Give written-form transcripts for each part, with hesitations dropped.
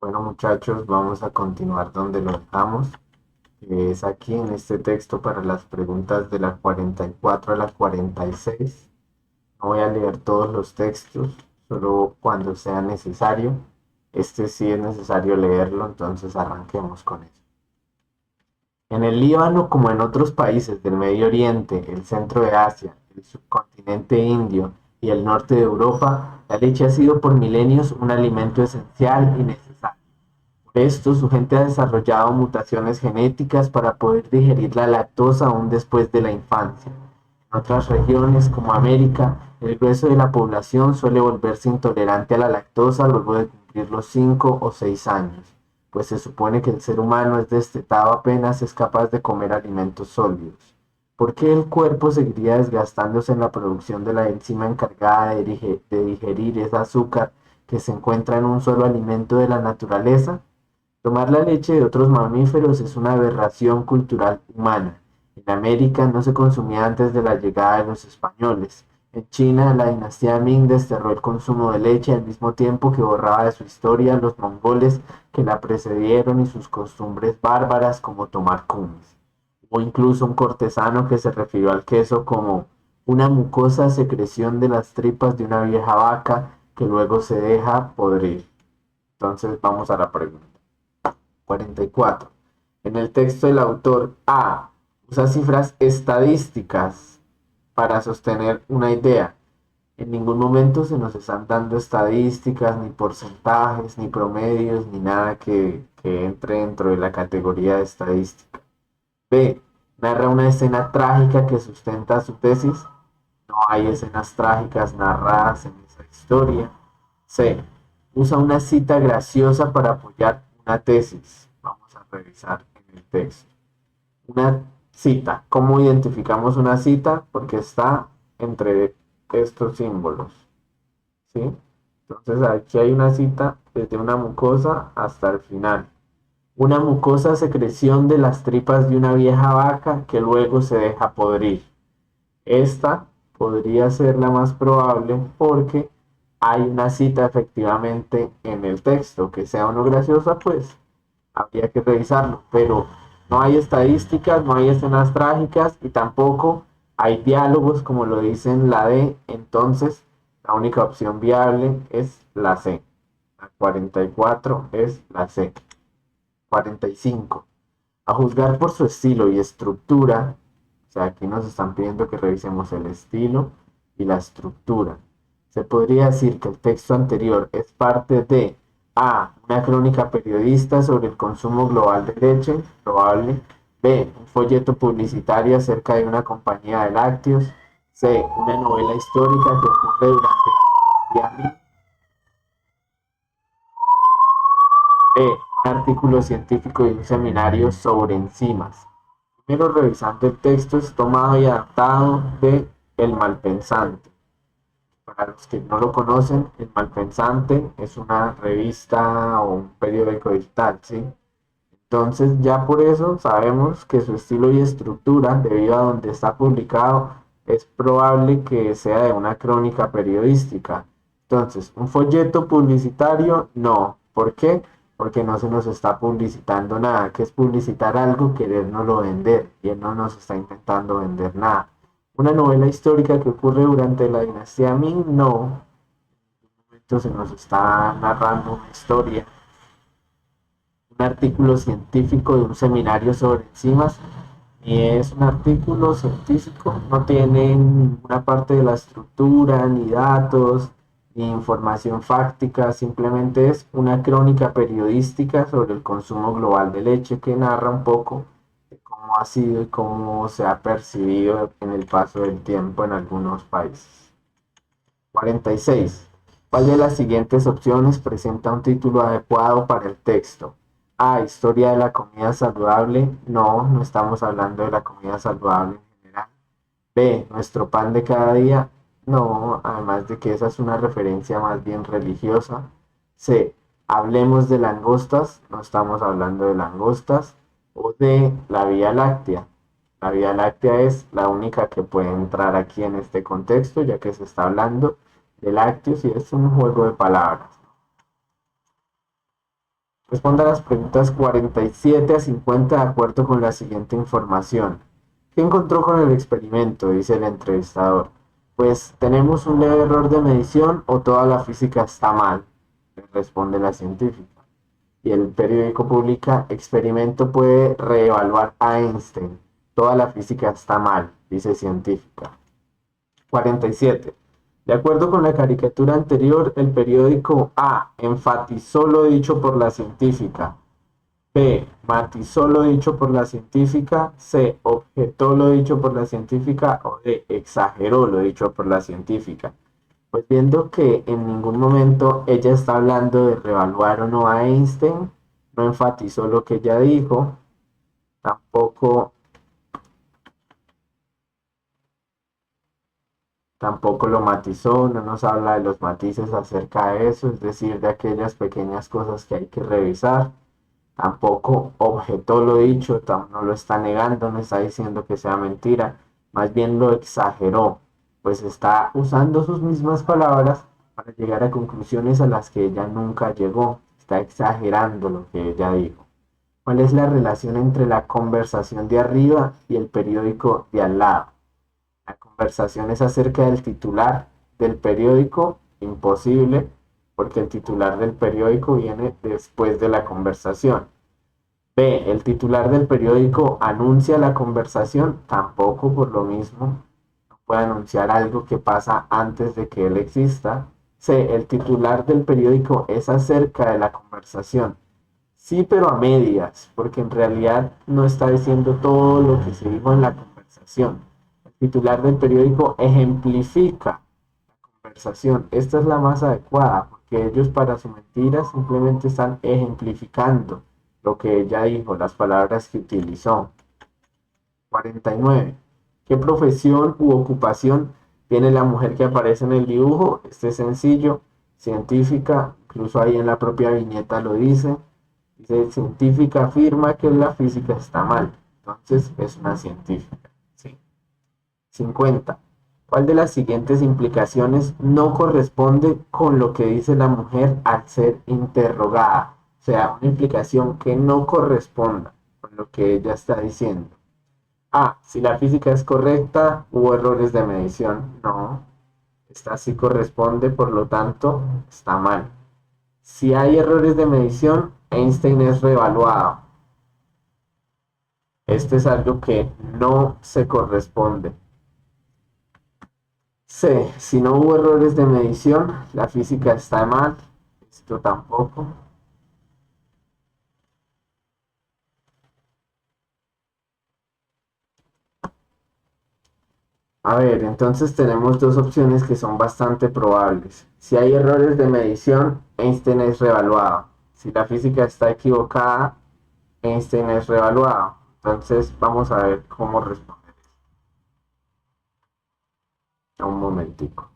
Bueno, muchachos, vamos a continuar donde lo dejamos, que es aquí en este texto para las preguntas de la 44 a la 46. No voy a leer todos los textos, solo cuando sea necesario. Este sí es necesario leerlo, entonces arranquemos con eso. En el Líbano, como en otros países del Medio Oriente, el centro de Asia, el subcontinente indio y el norte de Europa, la leche ha sido por milenios un alimento esencial y necesario. Por esto, su gente ha desarrollado mutaciones genéticas para poder digerir la lactosa aún después de la infancia. En otras regiones, como América, el grueso de la población suele volverse intolerante a la lactosa luego de cumplir los 5 o 6 años, pues se supone que el ser humano es destetado apenas es capaz de comer alimentos sólidos. ¿Por qué el cuerpo seguiría desgastándose en la producción de la enzima encargada de digerir ese azúcar que se encuentra en un solo alimento de la naturaleza? Tomar la leche de otros mamíferos es una aberración cultural humana. En América no se consumía antes de la llegada de los españoles. En China, la dinastía Ming desterró el consumo de leche al mismo tiempo que borraba de su historia los mongoles que la precedieron y sus costumbres bárbaras como tomar kumis. O incluso un cortesano que se refirió al queso como una mucosa secreción de las tripas de una vieja vaca que luego se deja podrir. Entonces vamos a la pregunta. 44. En el texto el autor A usa cifras estadísticas para sostener una idea. En ningún momento se nos están dando estadísticas, ni porcentajes, ni promedios, ni nada que entre dentro de la categoría de estadística. B. Narra una escena trágica que sustenta su tesis. No hay escenas trágicas narradas en esa historia. C. Usa una cita graciosa para apoyar una tesis. Vamos a revisar en el texto. Una cita. ¿Cómo identificamos una cita? Porque está entre estos símbolos. ¿Sí? Entonces aquí hay una cita desde una mucosa hasta el final. Una mucosa secreción de las tripas de una vieja vaca que luego se deja podrir. Esta podría ser la más probable porque hay una cita efectivamente en el texto. Que sea o no graciosa, pues habría que revisarlo. Pero no hay estadísticas, no hay escenas trágicas y tampoco hay diálogos como lo dice en la D. Entonces, la única opción viable es la C. La 44 es la C. 45. A juzgar por su estilo y estructura, o sea, aquí nos están pidiendo que revisemos el estilo y la estructura. Se podría decir que el texto anterior es parte de A. Una crónica periodista sobre el consumo global de leche, probable. B. Un folleto publicitario acerca de una compañía de lácteos. C. Una novela histórica que ocurre durante la dinastía B. Un artículo científico de un seminario sobre enzimas. Primero revisando el texto es tomado y adaptado de El Malpensante. Para los que no lo conocen, El Malpensante es una revista o un periódico digital, ¿sí? Entonces ya por eso sabemos que su estilo y estructura, debido a donde está publicado, es probable que sea de una crónica periodística. Entonces, un folleto publicitario, no. ¿Por qué? Porque no se nos está publicitando nada. ¿Qué es publicitar algo? Querérnoslo vender. Y él no nos está intentando vender nada. Una novela histórica que ocurre durante la dinastía Ming, no. En un momento se nos está narrando una historia, un artículo científico de un seminario sobre enzimas, y es un artículo científico, no tiene ninguna parte de la estructura, ni datos, ni información fáctica, simplemente es una crónica periodística sobre el consumo global de leche que narra un poco de cómo ha sido y cómo se ha percibido en el paso del tiempo en algunos países. 46. ¿Cuál de las siguientes opciones presenta un título adecuado para el texto? A. Historia de la comida saludable. No, no estamos hablando de la comida saludable en general. B. Nuestro pan de cada día. No, además de que esa es una referencia más bien religiosa. C. Hablemos de langostas. No estamos hablando de langostas. O D. La Vía Láctea. La Vía Láctea es la única que puede entrar aquí en este contexto, ya que se está hablando de lácteos y es un juego de palabras. Responda a las preguntas 47 a 50 de acuerdo con la siguiente información. ¿Qué encontró con el experimento?, dice el entrevistador. Pues tenemos un leve error de medición o toda la física está mal, responde la científica. Y el periódico publica: experimento puede reevaluar a Einstein. Toda la física está mal, dice científica. 47. De acuerdo con la caricatura anterior, el periódico A enfatizó lo dicho por la científica, B matizó lo dicho por la científica, C objetó lo dicho por la científica o D exageró lo dicho por la científica. Pues viendo que en ningún momento ella está hablando de reevaluar o no a Einstein, no enfatizó lo que ella dijo, tampoco, tampoco lo matizó, no nos habla de los matices acerca de eso, es decir, de aquellas pequeñas cosas que hay que revisar. Tampoco objetó lo dicho, no lo está negando, no está diciendo que sea mentira, más bien lo exageró, pues está usando sus mismas palabras para llegar a conclusiones a las que ella nunca llegó, está exagerando lo que ella dijo. ¿Cuál es la relación entre la conversación de arriba y el periódico de al lado? La conversación es acerca del titular del periódico, imposible, porque el titular del periódico viene después de la conversación. B. El titular del periódico anuncia la conversación, tampoco, por lo mismo. No puede anunciar algo que pasa antes de que él exista. C. El titular del periódico es acerca de la conversación. Sí, pero a medias, porque en realidad no está diciendo todo lo que se dijo en la conversación. El titular del periódico ejemplifica la conversación. Esta es la más adecuada, porque ellos para su mentira simplemente están ejemplificando lo que ella dijo, las palabras que utilizó. 49. ¿Qué profesión u ocupación tiene la mujer que aparece en el dibujo? Este es sencillo, científica, incluso ahí en la propia viñeta lo dice. Dice: científica afirma que la física está mal. Entonces es una científica. ¿Sí? 50. ¿Cuál de las siguientes implicaciones no corresponde con lo que dice la mujer al ser interrogada? O sea, una implicación que no corresponda con lo que ella está diciendo. A. Si la física es correcta, hubo errores de medición. No. Esta sí corresponde, por lo tanto, está mal. Si hay errores de medición, Einstein es reevaluado. Este es algo que no se corresponde. C. Si no hubo errores de medición, la física está mal. Esto tampoco. A ver, entonces tenemos dos opciones que son bastante probables. Si hay errores de medición, Einstein es reevaluado. Si la física está equivocada, Einstein es reevaluado. Entonces vamos a ver cómo responder. Un momentico.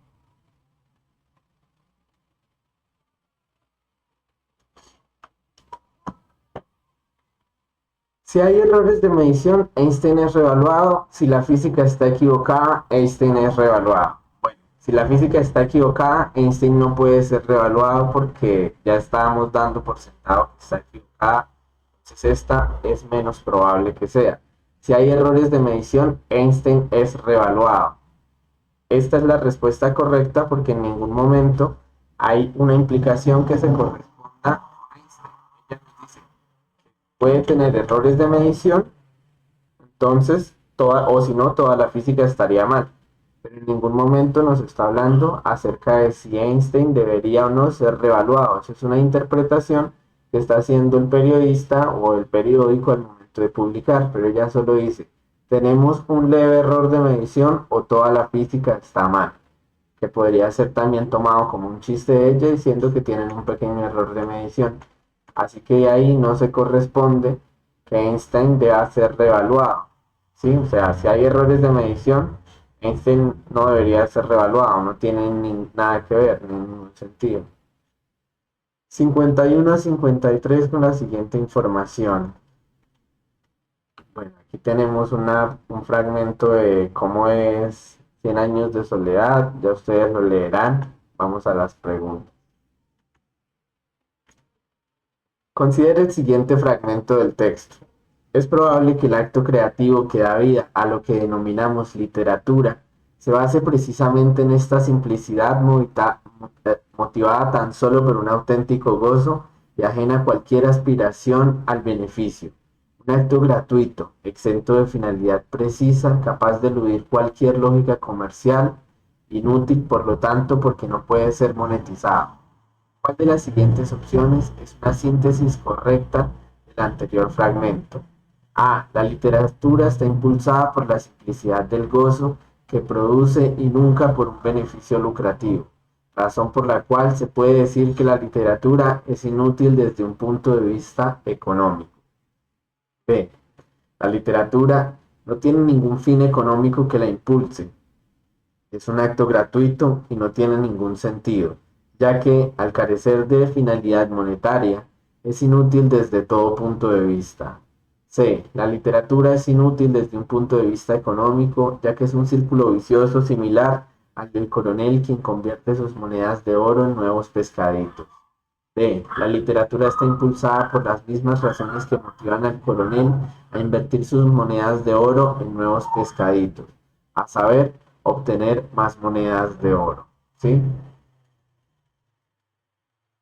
Si hay errores de medición, Einstein es reevaluado. Si la física está equivocada, Einstein es reevaluado. Bueno, si la física está equivocada, Einstein no puede ser reevaluado porque ya estábamos dando por sentado que está equivocada. Entonces esta es menos probable que sea. Si hay errores de medición, Einstein es reevaluado. Esta es la respuesta correcta porque en ningún momento hay una implicación que se corresponda a Einstein. Ella nos dice: puede tener errores de medición, entonces o si no, toda la física estaría mal. Pero en ningún momento nos está hablando acerca de si Einstein debería o no ser reevaluado. Eso es una interpretación que está haciendo el periodista o el periódico al momento de publicar, pero ella solo dice: tenemos un leve error de medición o toda la física está mal, que podría ser también tomado como un chiste de ella diciendo que tienen un pequeño error de medición. Así que ahí no se corresponde que Einstein deba ser reevaluado. ¿Sí? O sea, si hay errores de medición, Einstein no debería ser reevaluado, no tiene nada que ver, ningún sentido. 51 a 53 con la siguiente información. Bueno, aquí tenemos un fragmento de cómo es 100 años de soledad, ya ustedes lo leerán. Vamos a las preguntas. Considere el siguiente fragmento del texto. Es probable que el acto creativo que da vida a lo que denominamos literatura se base precisamente en esta simplicidad motivada tan solo por un auténtico gozo y ajena a cualquier aspiración al beneficio. Un acto gratuito, exento de finalidad precisa, capaz de eludir cualquier lógica comercial, inútil por lo tanto porque no puede ser monetizado. ¿Cuál de las siguientes opciones es una síntesis correcta del anterior fragmento? A. La literatura está impulsada por la simplicidad del gozo que produce y nunca por un beneficio lucrativo, razón por la cual se puede decir que la literatura es inútil desde un punto de vista económico. B. La literatura no tiene ningún fin económico que la impulse, es un acto gratuito y no tiene ningún sentido, ya que, al carecer de finalidad monetaria, es inútil desde todo punto de vista. C. La literatura es inútil desde un punto de vista económico, ya que es un círculo vicioso similar al del coronel quien convierte sus monedas de oro en nuevos pescaditos. D. La literatura está impulsada por las mismas razones que motivan al coronel a invertir sus monedas de oro en nuevos pescaditos, a saber, obtener más monedas de oro. ¿Sí?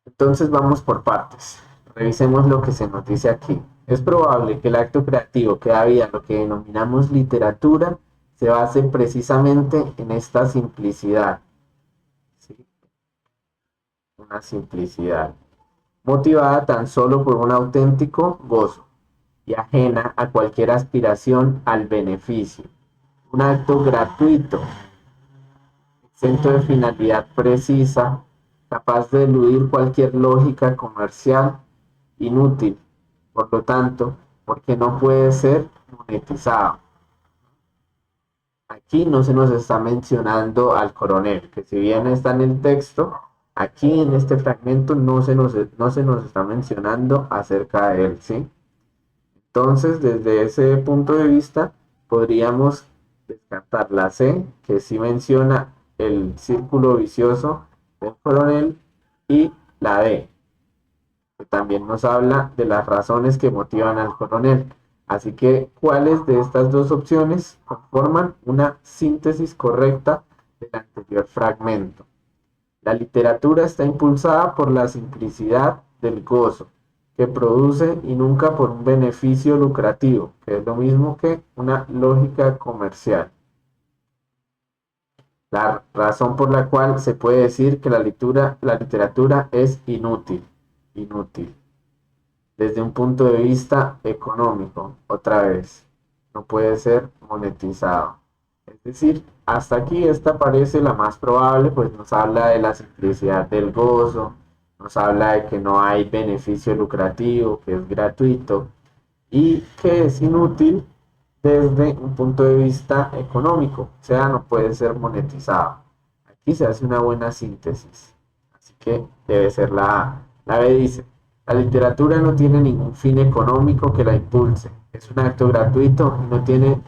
Entonces vamos por partes. Revisemos lo que se nos dice aquí. Es probable que el acto creativo que da vida a lo que denominamos literatura se base precisamente en esta simplicidad. ¿Sí? Una simplicidad motivada tan solo por un auténtico gozo y ajena a cualquier aspiración al beneficio. Un acto gratuito, exento de finalidad precisa, capaz de eludir cualquier lógica comercial, inútil, por lo tanto, porque no puede ser monetizado. Aquí no se nos está mencionando al coronel, que si bien está en el texto, aquí en este fragmento no se nos está mencionando acerca de él, ¿sí? Entonces, desde ese punto de vista, podríamos descartar la C, que sí menciona el círculo vicioso del coronel, y la D, que también nos habla de las razones que motivan al coronel. Así que, ¿cuáles de estas dos opciones conforman una síntesis correcta del anterior fragmento? La literatura está impulsada por la simplicidad del gozo que produce y nunca por un beneficio lucrativo, que es lo mismo que una lógica comercial. La razón por la cual se puede decir que la literatura es inútil, desde un punto de vista económico, otra vez, no puede ser monetizado. Es decir, hasta aquí esta parece la más probable, pues nos habla de la simplicidad del gozo, nos habla de que no hay beneficio lucrativo, que es gratuito y que es inútil desde un punto de vista económico, o sea, no puede ser monetizado. Aquí se hace una buena síntesis, así que debe ser la A. La B dice, la literatura no tiene ningún fin económico que la impulse, es un acto gratuito y no tiene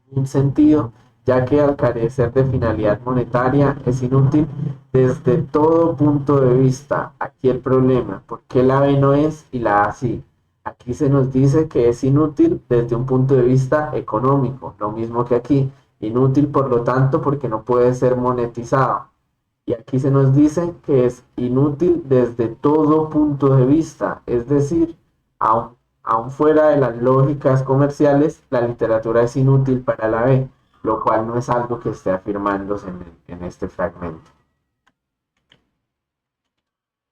ningún sentido, ya que al carecer de finalidad monetaria es inútil desde todo punto de vista. Aquí el problema, ¿por qué la B no es y la A sí? Aquí se nos dice que es inútil desde un punto de vista económico, lo mismo que aquí. Inútil, por lo tanto, porque no puede ser monetizado. Y aquí se nos dice que es inútil desde todo punto de vista, es decir, aún fuera de las lógicas comerciales, la literatura es inútil para la B, lo cual no es algo que esté afirmándose en este fragmento.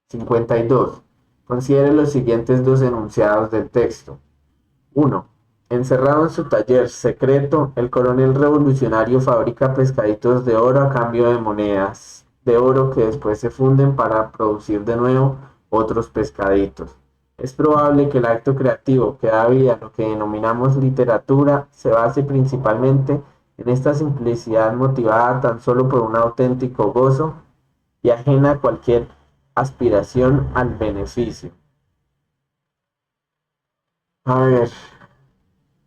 52. Considere los siguientes dos enunciados del texto. 1. Encerrado en su taller secreto, el coronel revolucionario fabrica pescaditos de oro a cambio de monedas de oro que después se funden para producir de nuevo otros pescaditos. Es probable que el acto creativo que da vida a lo que denominamos literatura se base principalmente en esta simplicidad motivada tan solo por un auténtico gozo y ajena a cualquier aspiración al beneficio. A ver,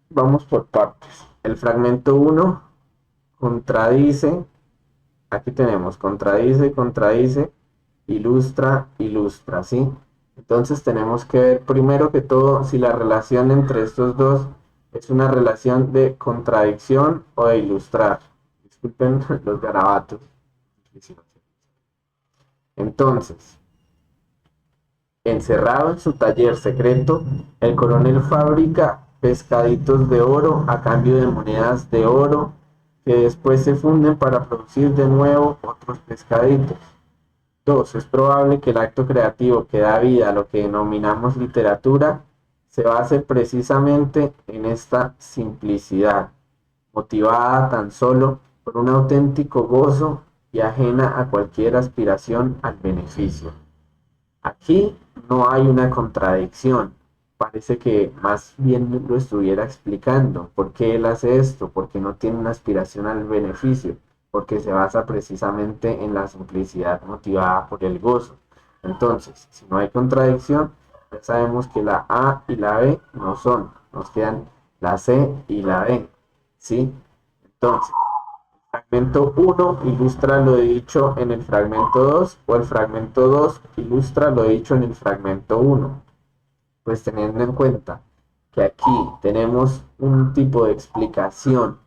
vamos por partes. El fragmento 1 contradice, aquí tenemos contradice, ilustra, ¿sí? Entonces tenemos que ver primero que todo si la relación entre estos dos es una relación de contradicción o de ilustrar. Disculpen los garabatos. Entonces, encerrado en su taller secreto, el coronel fabrica pescaditos de oro a cambio de monedas de oro que después se funden para producir de nuevo otros pescaditos. 2. Es probable que el acto creativo que da vida a lo que denominamos literatura se base precisamente en esta simplicidad, motivada tan solo por un auténtico gozo y ajena a cualquier aspiración al beneficio. Aquí no hay una contradicción. Parece que más bien lo estuviera explicando. ¿Por qué él hace esto? Porque no tiene una aspiración al beneficio. Porque se basa precisamente en la simplicidad motivada por el gozo. Entonces, si no hay contradicción, ya sabemos que la A y la B no son. Nos quedan la C y la D. ¿Sí? Entonces, fragmento uno ilustra lo dicho en el fragmento 2 o el fragmento 2 ilustra lo dicho en el fragmento uno. Pues teniendo en cuenta que aquí tenemos un tipo de explicación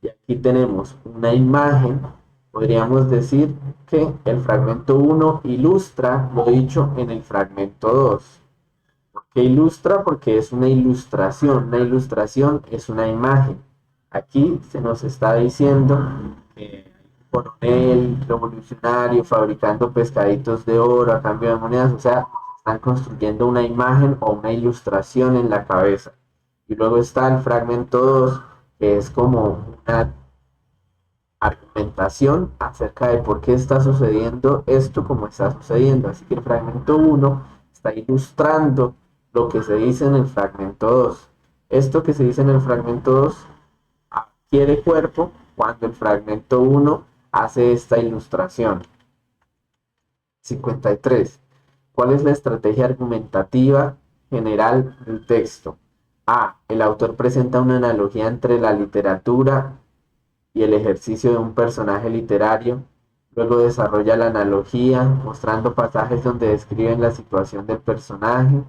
y aquí tenemos una imagen, podríamos decir que el fragmento uno ilustra lo dicho en el fragmento 2. ¿Por qué ilustra? Porque es una ilustración. Una ilustración es una imagen. Aquí se nos está diciendo que un coronel revolucionario fabricando pescaditos de oro a cambio de monedas, o sea, están construyendo una imagen o una ilustración en la cabeza. Y luego está el fragmento 2, que es como una argumentación acerca de por qué está sucediendo esto como está sucediendo. Así que el fragmento uno está ilustrando lo que se dice en el fragmento 2. Esto que se dice en el fragmento 2 adquiere cuerpo cuando el fragmento uno hace esta ilustración. 53. ¿Cuál es la estrategia argumentativa general del texto? A. El autor presenta una analogía entre la literatura y el ejercicio de un personaje literario. Luego desarrolla la analogía, mostrando pasajes donde describen la situación del personaje.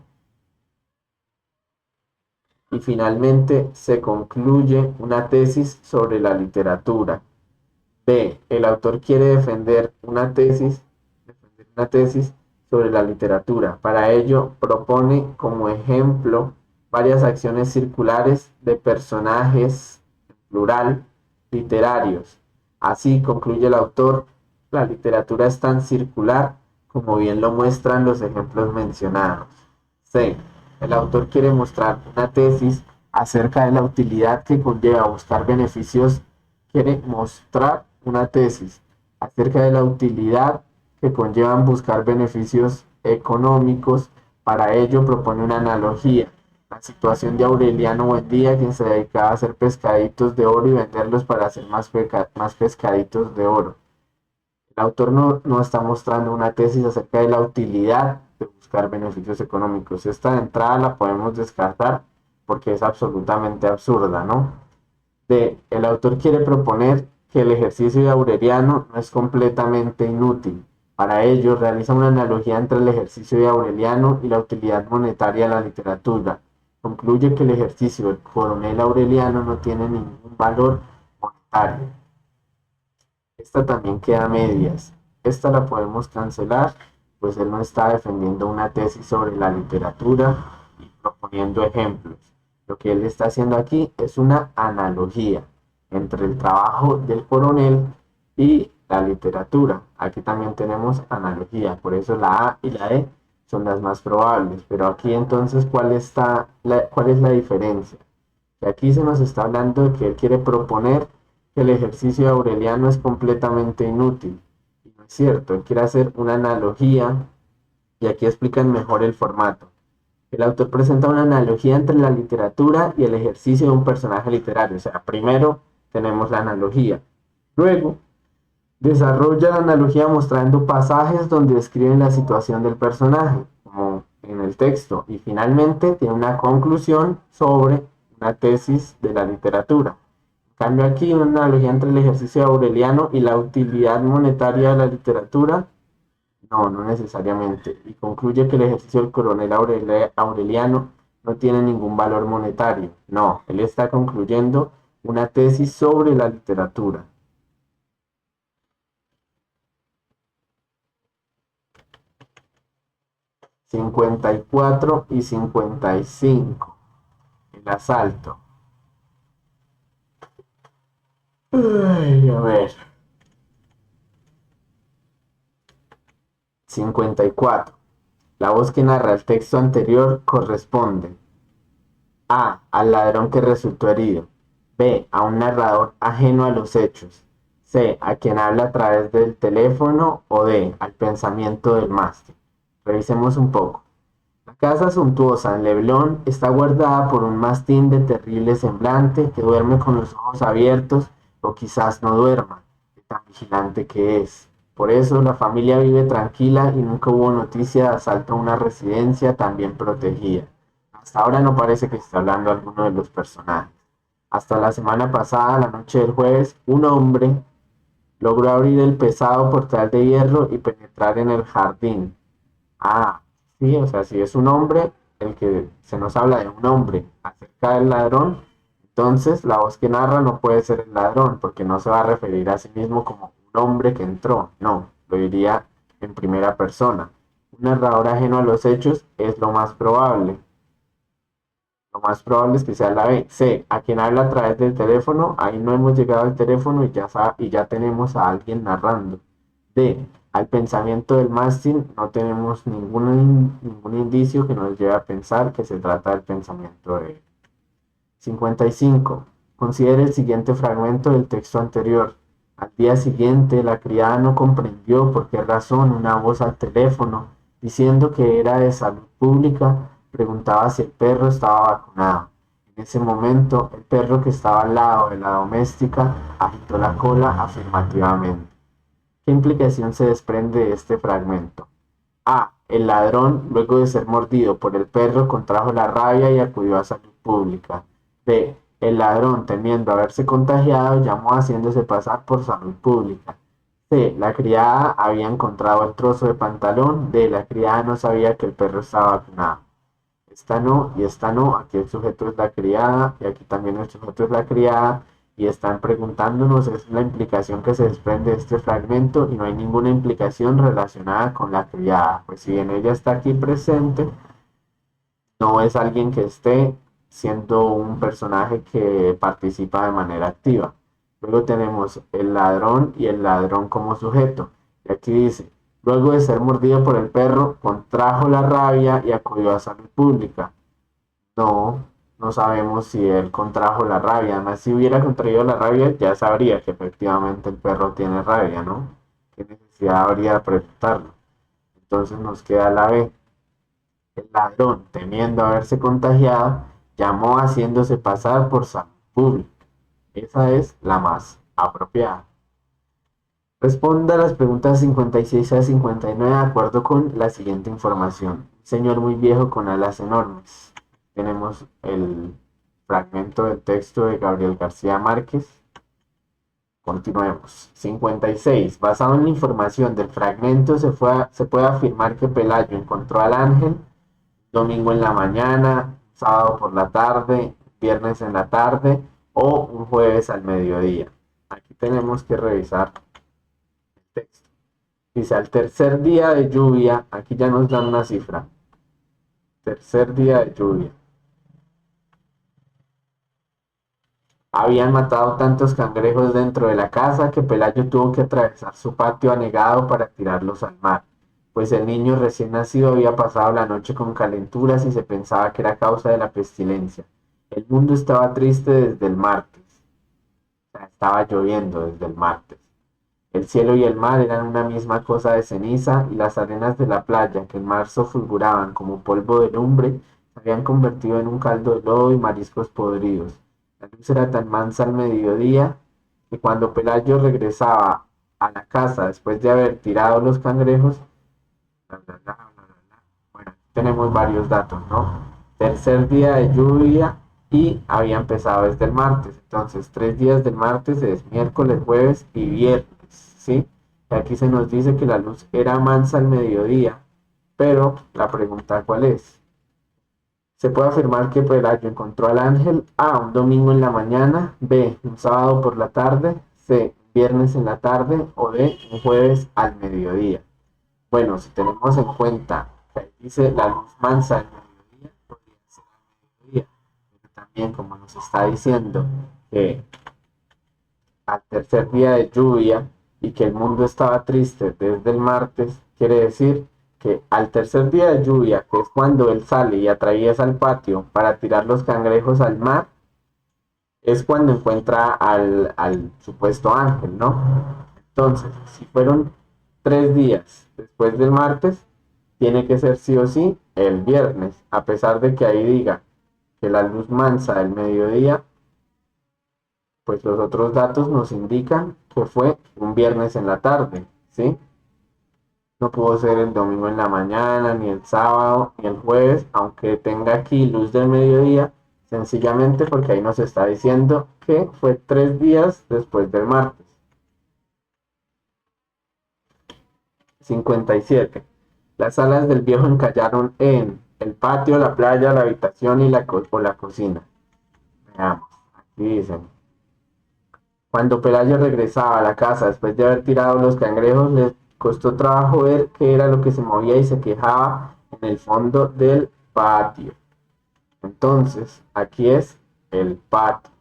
Y finalmente se concluye una tesis sobre la literatura. B. El autor quiere defender una tesis sobre la literatura. Para ello propone como ejemplo varias acciones circulares de personajes en plural literarios. Así concluye el autor, la literatura es tan circular como bien lo muestran los ejemplos mencionados. C. El autor quiere mostrar una tesis acerca de la utilidad que conlleva buscar beneficios. Quiere mostrar una tesis acerca de la utilidad que conllevan buscar beneficios económicos. Para ello propone una analogía. La situación de Aureliano Buendía, quien se dedicaba a hacer pescaditos de oro y venderlos para hacer más pescaditos de oro. El autor no está mostrando una tesis acerca de la utilidad de buscar beneficios económicos. Esta de entrada la podemos descartar porque es absolutamente absurda, ¿no? D. El autor quiere proponer que el ejercicio de Aureliano no es completamente inútil. Para ello, realiza una analogía entre el ejercicio de Aureliano y la utilidad monetaria de la literatura. Concluye que el ejercicio del coronel Aureliano no tiene ningún valor monetario. Esta también queda a medias. Esta la podemos cancelar, pues él no está defendiendo una tesis sobre la literatura y proponiendo ejemplos. Lo que él está haciendo aquí es una analogía entre el trabajo del coronel y la literatura. Aquí también tenemos analogía, por eso la A y la E son las más probables. Pero aquí entonces, ¿cuál es la diferencia? Que aquí se nos está hablando de que él quiere proponer que el ejercicio de Aureliano es completamente inútil. Y no es cierto, él quiere hacer una analogía y aquí explican mejor el formato. El autor presenta una analogía entre la literatura y el ejercicio de un personaje literario. O sea, primero tenemos la analogía. Luego, desarrolla la analogía mostrando pasajes donde describen la situación del personaje, como en el texto. Y finalmente tiene una conclusión sobre una tesis de la literatura. En cambio aquí una analogía entre el ejercicio aureliano y la utilidad monetaria de la literatura No, no necesariamente. Y concluye que el ejercicio del coronel Aureliano no tiene ningún valor monetario. No, él está concluyendo una tesis sobre la literatura. 54 y 55. El asalto. Ay, a ver. 54. La voz que narra el texto anterior corresponde: A. Al ladrón que resultó herido. B. A un narrador ajeno a los hechos. C. A quien habla a través del teléfono. O D. Al pensamiento del mástil. Revisemos un poco. La casa suntuosa en Leblon está guardada por un mastín de terrible semblante que duerme con los ojos abiertos o quizás no duerma, de tan vigilante que es. Por eso la familia vive tranquila y nunca hubo noticia de asalto a una residencia tan bien protegida. Hasta ahora no parece que esté hablando alguno de los personajes. Hasta la semana pasada, la noche del jueves, un hombre logró abrir el pesado portal de hierro y penetrar en el jardín. Ah, sí, o sea, si es un hombre, el que se nos habla de un hombre acerca del ladrón, entonces la voz que narra no puede ser el ladrón, porque no se va a referir a sí mismo como un hombre que entró, no, lo diría en primera persona. Un narrador ajeno a los hechos es lo más probable. Lo más probable es que sea la B. C. A quien habla a través del teléfono. Ahí no hemos llegado al teléfono y ya tenemos a alguien narrando. D. Al pensamiento del mástil no tenemos ningún indicio que nos lleve a pensar que se trata del pensamiento de él. 55. Considere el siguiente fragmento del texto anterior. Al día siguiente, la criada no comprendió por qué razón una voz al teléfono, diciendo que era de salud pública, preguntaba si el perro estaba vacunado. En ese momento, el perro que estaba al lado de la doméstica agitó la cola afirmativamente. ¿Qué implicación se desprende de este fragmento? A. El ladrón, luego de ser mordido por el perro, contrajo la rabia y acudió a salud pública. B. El ladrón, temiendo haberse contagiado, llamó haciéndose pasar por salud pública. C. La criada había encontrado el trozo de pantalón. D. La criada no sabía que el perro estaba vacunado. Esta no y esta no. Aquí el sujeto es la criada y aquí también el sujeto es la criada. Y están preguntándonos es la implicación que se desprende de este fragmento y no hay ninguna implicación relacionada con la criada. Pues si bien ella está aquí presente, no es alguien que esté siendo un personaje que participa de manera activa. Luego tenemos el ladrón y el ladrón como sujeto. Y aquí dice, luego de ser mordido por el perro, contrajo la rabia y acudió a salud pública. No, no sabemos si él contrajo la rabia. Además, si hubiera contraído la rabia, ya sabría que efectivamente el perro tiene rabia, ¿no? ¿Qué necesidad habría de preguntarlo? Entonces nos queda la B. El ladrón, temiendo haberse contagiado, llamó haciéndose pasar por salud pública. Esa es la más apropiada. Responda a las preguntas 56 a 59 de acuerdo con la siguiente información. Señor muy viejo con alas enormes. Tenemos el fragmento del texto de Gabriel García Márquez. Continuemos. 56. Basado en la información del fragmento, se puede afirmar que Pelayo encontró al ángel domingo en la mañana, sábado por la tarde, viernes en la tarde o un jueves al mediodía. Aquí tenemos que revisar el texto. Dice, al tercer día de lluvia, aquí ya nos dan una cifra. Tercer día de lluvia. Habían matado tantos cangrejos dentro de la casa que Pelayo tuvo que atravesar su patio anegado para tirarlos al mar, pues el niño recién nacido había pasado la noche con calenturas y se pensaba que era causa de la pestilencia. El mundo estaba triste desde el martes, o sea, estaba lloviendo desde el martes. El cielo y el mar eran una misma cosa de ceniza y las arenas de la playa, que en marzo fulguraban como polvo de lumbre, se habían convertido en un caldo de lodo y mariscos podridos. La luz era tan mansa al mediodía que cuando Pelayo regresaba a la casa después de haber tirado los cangrejos, bla, bla, bla, bla, bla, bla. Bueno, aquí tenemos varios datos, ¿no? Tercer día de lluvia y había empezado desde el martes. Entonces, 3 días del martes es miércoles, jueves y viernes, ¿sí? Aquí se nos dice que la luz era mansa al mediodía, pero la pregunta ¿cuál es? Se puede afirmar que Pelayo encontró al ángel A un domingo en la mañana, B un sábado por la tarde, C un viernes en la tarde o D un jueves al mediodía. Bueno, si tenemos en cuenta que ahí dice la luz mansa al mediodía, podría ser al mediodía, pero también como nos está diciendo que al tercer día de lluvia y que el mundo estaba triste desde el martes, quiere decir que al tercer día de lluvia, que es cuando él sale y atraviesa el patio para tirar los cangrejos al mar, es cuando encuentra al supuesto ángel, ¿no? Entonces, si fueron 3 días después del martes, tiene que ser sí o sí el viernes, a pesar de que ahí diga que la luz mansa del mediodía, pues los otros datos nos indican que fue un viernes en la tarde, ¿sí? No pudo ser el domingo en la mañana, ni el sábado, ni el jueves, aunque tenga aquí luz del mediodía, sencillamente porque ahí nos está diciendo que fue 3 días después del martes. 57. Las alas del viejo encallaron en el patio, la playa, la habitación y o la cocina. Veamos, aquí dicen. Cuando Pelayo regresaba a la casa después de haber tirado los cangrejos, le costó trabajo ver qué era lo que se movía y se quejaba en el fondo del patio. Entonces, aquí es el patio.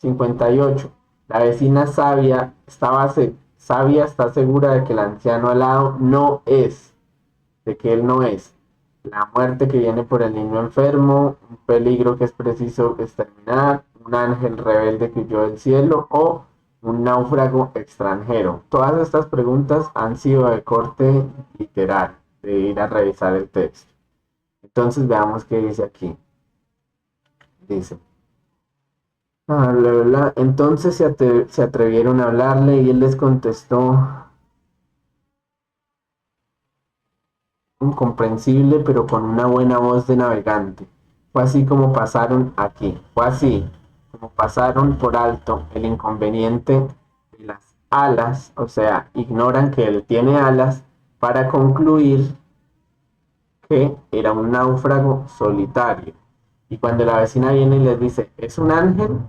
58. La vecina sabia está segura de que el anciano al lado no es, de que él no es. La muerte que viene por el niño enfermo, un peligro que es preciso exterminar, un ángel rebelde que huyó del cielo o un náufrago extranjero. Todas estas preguntas han sido de corte literal, de ir a revisar el texto. Entonces veamos qué dice aquí. Dice, bla, bla, bla. Entonces se atrevieron a hablarle y él les contestó incomprensible pero con una buena voz de navegante. Fue así como pasaron aquí, fue así como pasaron por alto el inconveniente de las alas, o sea, ignoran que él tiene alas para concluir que era un náufrago solitario. Y cuando la vecina viene y les dice, es un ángel,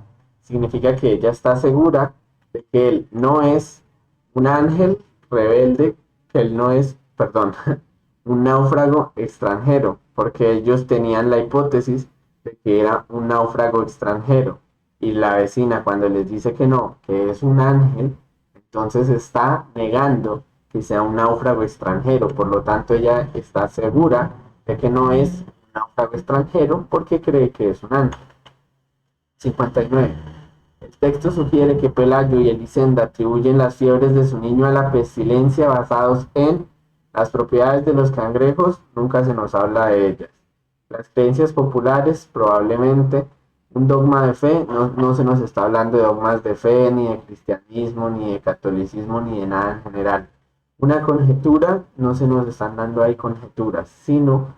significa que ella está segura de que él no es un ángel rebelde, que él no es, perdón, un náufrago extranjero, porque ellos tenían la hipótesis de que era un náufrago extranjero. Y la vecina cuando les dice que no, que es un ángel, entonces está negando que sea un náufrago extranjero. Por lo tanto, ella está segura de que no es un náufrago extranjero porque cree que es un ángel. 59. El texto sugiere que Pelayo y Elisenda atribuyen las fiebres de su niño a la pestilencia basados en las propiedades de los cangrejos, nunca se nos habla de ellas. Las creencias populares, probablemente un dogma de fe, no se nos está hablando de dogmas de fe, ni de cristianismo, ni de catolicismo, ni de nada en general. Una conjetura, no se nos están dando ahí conjeturas, sino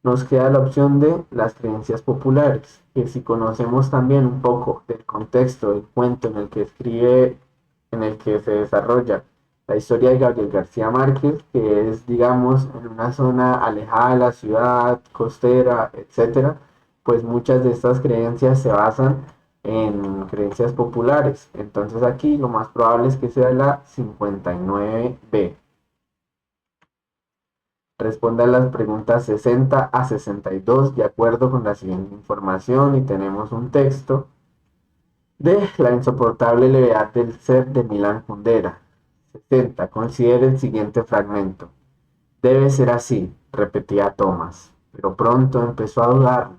nos queda la opción de las creencias populares, que si conocemos también un poco del contexto del cuento en el que escribe, en el que se desarrolla la historia de Gabriel García Márquez, que es, digamos, en una zona alejada de la ciudad, costera, etcétera, pues muchas de estas creencias se basan en creencias populares. Entonces aquí lo más probable es que sea la 59B. Responda las preguntas 60 a 62 de acuerdo con la siguiente información y tenemos un texto de la insoportable levedad del ser de Milan Kundera. 60. Considere el siguiente fragmento. Debe ser así, repetía Thomas, pero pronto empezó a dudarlo.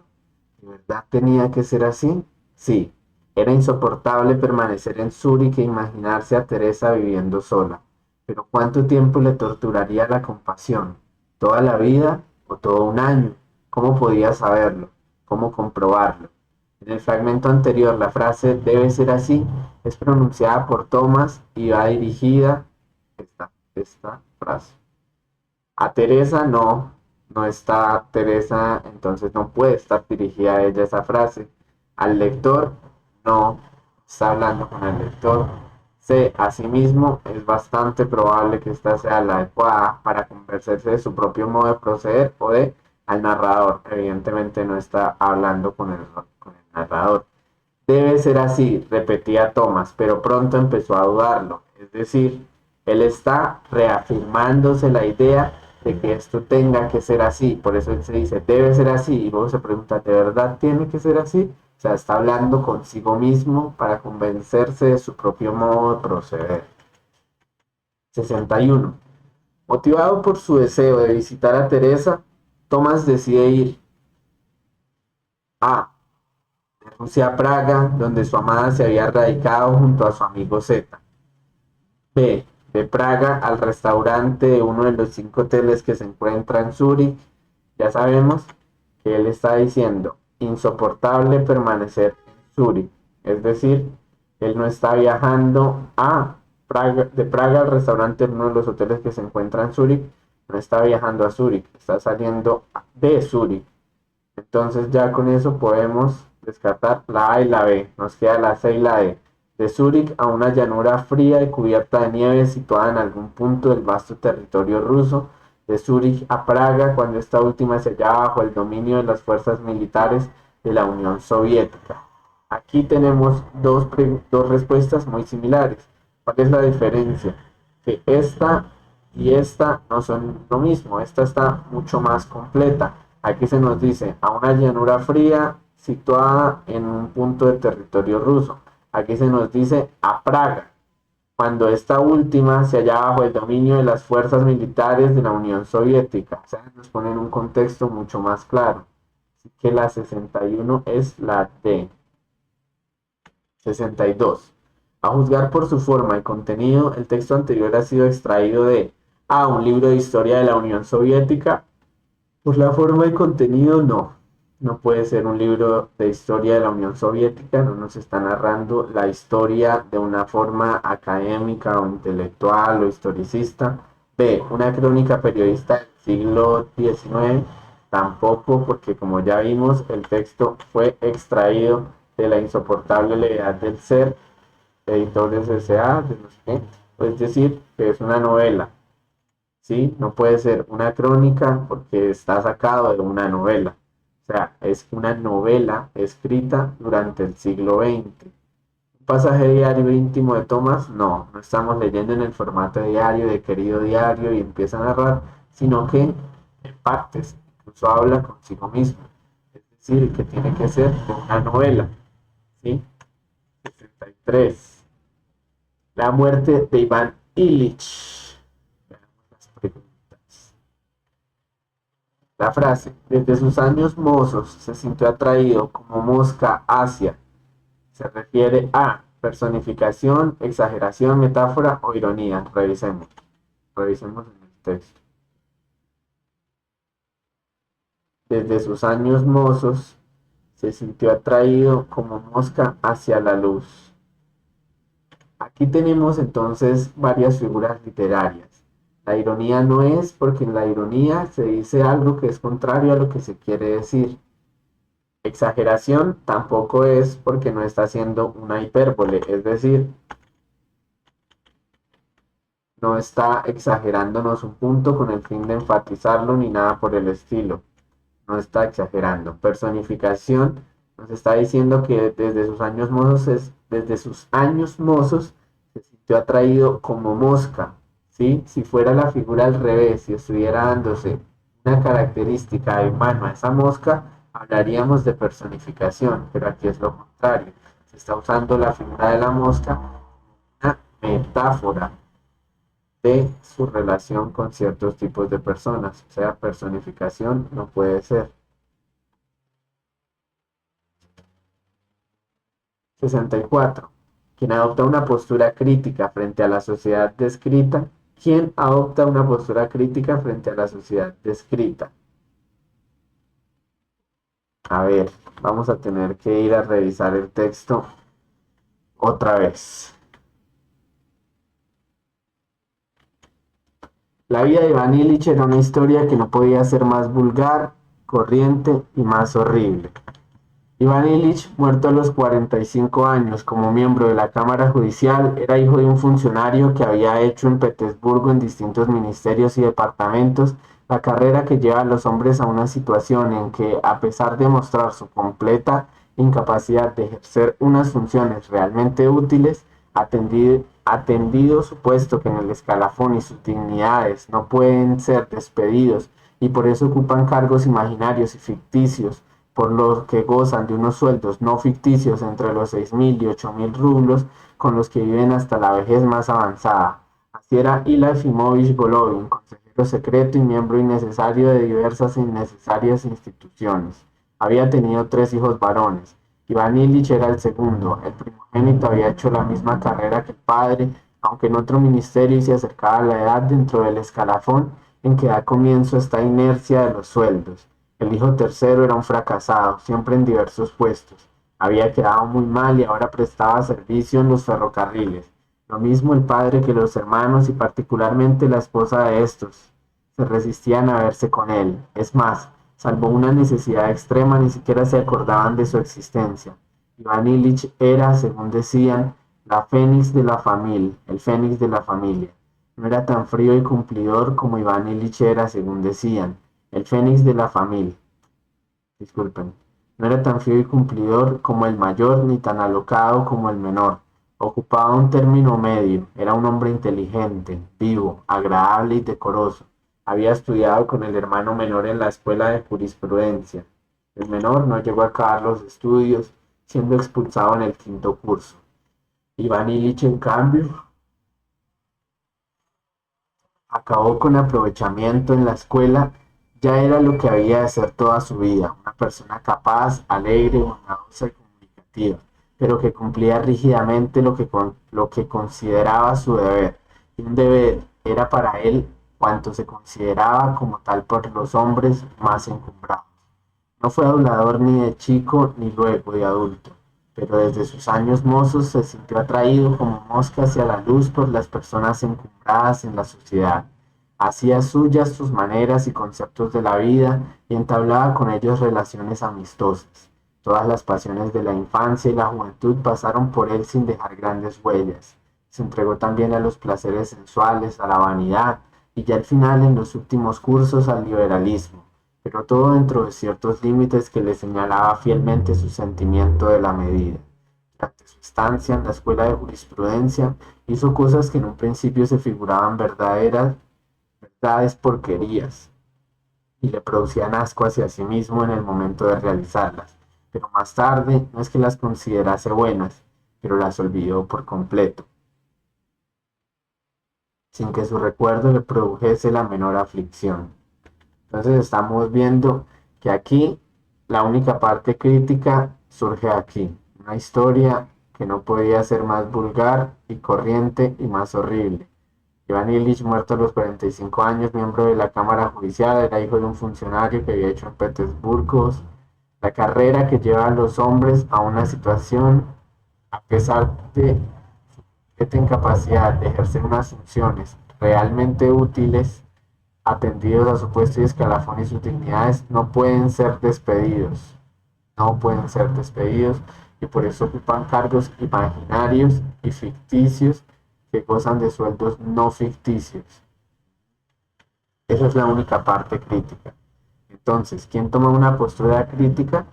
¿De verdad tenía que ser así? Sí, era insoportable permanecer en Zúrich e imaginarse a Teresa viviendo sola. Pero ¿cuánto tiempo le torturaría la compasión? ¿Toda la vida o todo un año? ¿Cómo podía saberlo? ¿Cómo comprobarlo? En el fragmento anterior, la frase debe ser así es pronunciada por Thomas y va dirigida esta frase. A Teresa no está Teresa, entonces no puede estar dirigida a ella esa frase. Al lector no está hablando con el lector. C. Asimismo, es bastante probable que esta sea la adecuada para convencerse de su propio modo de proceder. O D. Al narrador. Evidentemente no está hablando con el narrador. Debe ser así, repetía Thomas, pero pronto empezó a dudarlo. Es decir, él está reafirmándose la idea de que esto tenga que ser así. Por eso él se dice, debe ser así. Y luego se pregunta, ¿de verdad tiene que ser así? O sea, está hablando consigo mismo para convencerse de su propio modo de proceder. 61. Motivado por su deseo de visitar a Teresa, Thomas decide ir a Rusia a Praga, donde su amada se había radicado junto a su amigo Z. B. De Praga al restaurante de uno de los 5 hoteles que se encuentra en Zúrich. Ya sabemos que él está diciendo, insoportable permanecer en Zúrich. Es decir, él no está viajando a Praga, de Praga al restaurante de uno de los hoteles que se encuentra en Zúrich. No está viajando a Zúrich, está saliendo de Zúrich. Entonces ya con eso podemos descartar la A y la B. Nos queda la C y la D. De Zúrich a una llanura fría y cubierta de nieve situada en algún punto del vasto territorio ruso. De Zúrich a Praga cuando esta última se hallaba bajo el dominio de las fuerzas militares de la Unión Soviética. Aquí tenemos dos respuestas muy similares. ¿Cuál es la diferencia? Que esta y esta no son lo mismo. Esta está mucho más completa. Aquí se nos dice a una llanura fría situada en un punto de territorio ruso. Aquí se nos dice a Praga, cuando esta última se halla bajo el dominio de las fuerzas militares de la Unión Soviética. O sea, nos pone en un contexto mucho más claro. Así que la 61 es la D. 62. A juzgar por su forma y contenido, el texto anterior ha sido extraído de A. Un libro de historia de la Unión Soviética. Por la forma y contenido, no. No puede ser un libro de historia de la Unión Soviética, no nos está narrando la historia de una forma académica o intelectual o historicista. B. Una crónica periodista del siglo XIX, tampoco, porque como ya vimos, el texto fue extraído de La insoportable levedad del ser, editores S.A., de no sé qué. Es decir, que es una novela. ¿Sí? No puede ser una crónica porque está sacado de una novela. O sea, es una novela escrita durante el siglo XX. ¿Un pasaje diario íntimo de Thomas? No, no estamos leyendo en el formato diario, de querido diario y empieza a narrar, sino que en partes, incluso habla consigo mismo. Es decir, que tiene que ser de una novela. ¿Sí? 63. La muerte de Iván Ilich. Veamos las preguntas. La frase, desde sus años mozos se sintió atraído como mosca hacia, se refiere a personificación, exageración, metáfora o ironía. Revisemos en el texto. Desde sus años mozos se sintió atraído como mosca hacia la luz. Aquí tenemos entonces varias figuras literarias. La ironía no es porque en la ironía se dice algo que es contrario a lo que se quiere decir. Exageración tampoco es porque no está haciendo una hipérbole, es decir, no está exagerándonos un punto con el fin de enfatizarlo ni nada por el estilo. No está exagerando. Personificación nos está diciendo que desde sus años mozos se sintió atraído como mosca, ¿sí? Si fuera la figura al revés, si estuviera dándose una característica de humano a esa mosca, hablaríamos de personificación, pero aquí es lo contrario. Se está usando la figura de la mosca como una metáfora de su relación con ciertos tipos de personas. O sea, personificación no puede ser. 64. Quien adopta una postura crítica frente a la sociedad descrita. ¿Quién adopta una postura crítica frente a la sociedad descrita? A ver, vamos a tener que ir a revisar el texto otra vez. La vida de Iván Ilich era una historia que no podía ser más vulgar, corriente y más horrible. Iván Ilich, muerto a los 45 años como miembro de la Cámara Judicial, era hijo de un funcionario que había hecho en Petersburgo en distintos ministerios y departamentos la carrera que lleva a los hombres a una situación en que, a pesar de mostrar su completa incapacidad de ejercer unas funciones realmente útiles, atendido su puesto que en el escalafón y sus dignidades no pueden ser despedidos y por eso ocupan cargos imaginarios y ficticios, por los que gozan de unos sueldos no ficticios entre los 6.000 y 8.000 rublos, con los que viven hasta la vejez más avanzada. Así era Ila Efimovich Golovin, consejero secreto y miembro innecesario de diversas e innecesarias instituciones. Había tenido 3 hijos varones. Iván Ilich era el segundo. El primogénito había hecho la misma carrera que el padre, aunque en otro ministerio, y se acercaba a la edad dentro del escalafón en que da comienzo esta inercia de los sueldos. El hijo tercero era un fracasado, siempre en diversos puestos. Había quedado muy mal y ahora prestaba servicio en los ferrocarriles. Lo mismo el padre que los hermanos y particularmente la esposa de estos. Se resistían a verse con él. Es más, salvo una necesidad extrema, ni siquiera se acordaban de su existencia. Iván Ilich era, según decían, la fénix de la familia, el fénix de la familia. No era tan frío y cumplidor como Iván Ilich era, según decían, el fénix de la familia. Disculpen. No era tan frío y cumplidor como el mayor, ni tan alocado como el menor. Ocupaba un término medio. Era un hombre inteligente, vivo, agradable y decoroso. Había estudiado con el hermano menor en la escuela de jurisprudencia. El menor no llegó a acabar los estudios, siendo expulsado en el quinto curso. Iván Ilich, en cambio, acabó con aprovechamiento en la escuela, ya era lo que había de ser toda su vida, una persona capaz, alegre, bondadosa y comunicativa, pero que cumplía rígidamente lo que consideraba su deber. Y un deber era para él cuanto se consideraba como tal por los hombres más encumbrados. No fue adulador ni de chico ni luego de adulto, pero desde sus años mozos se sintió atraído como mosca hacia la luz por las personas encumbradas en la sociedad. Hacía suyas sus maneras y conceptos de la vida y entablaba con ellos relaciones amistosas. Todas las pasiones de la infancia y la juventud pasaron por él sin dejar grandes huellas. Se entregó también a los placeres sensuales, a la vanidad y ya al final en los últimos cursos al liberalismo, pero todo dentro de ciertos límites que le señalaba fielmente su sentimiento de la medida. Durante su estancia en la escuela de jurisprudencia, hizo cosas que en un principio se figuraban verdades porquerías, y le producían asco hacia sí mismo en el momento de realizarlas, pero más tarde no es que las considerase buenas, pero las olvidó por completo, sin que su recuerdo le produjese la menor aflicción. Entonces estamos viendo que aquí la única parte crítica surge aquí. Una historia que no podía ser más vulgar y corriente y más horrible. Iván Ilich, muerto a los 45 años, miembro de la Cámara Judicial, era hijo de un funcionario que había hecho en Petersburgo la carrera que lleva a los hombres a una situación, a pesar de esta incapacidad de ejercer unas funciones realmente útiles, atendidos a su puesto y escalafón y sus dignidades, no pueden ser despedidos. No pueden ser despedidos y por eso ocupan cargos imaginarios y ficticios que gozan de sueldos no ficticios. Esa es la única parte crítica. Entonces, ¿quién toma una postura crítica?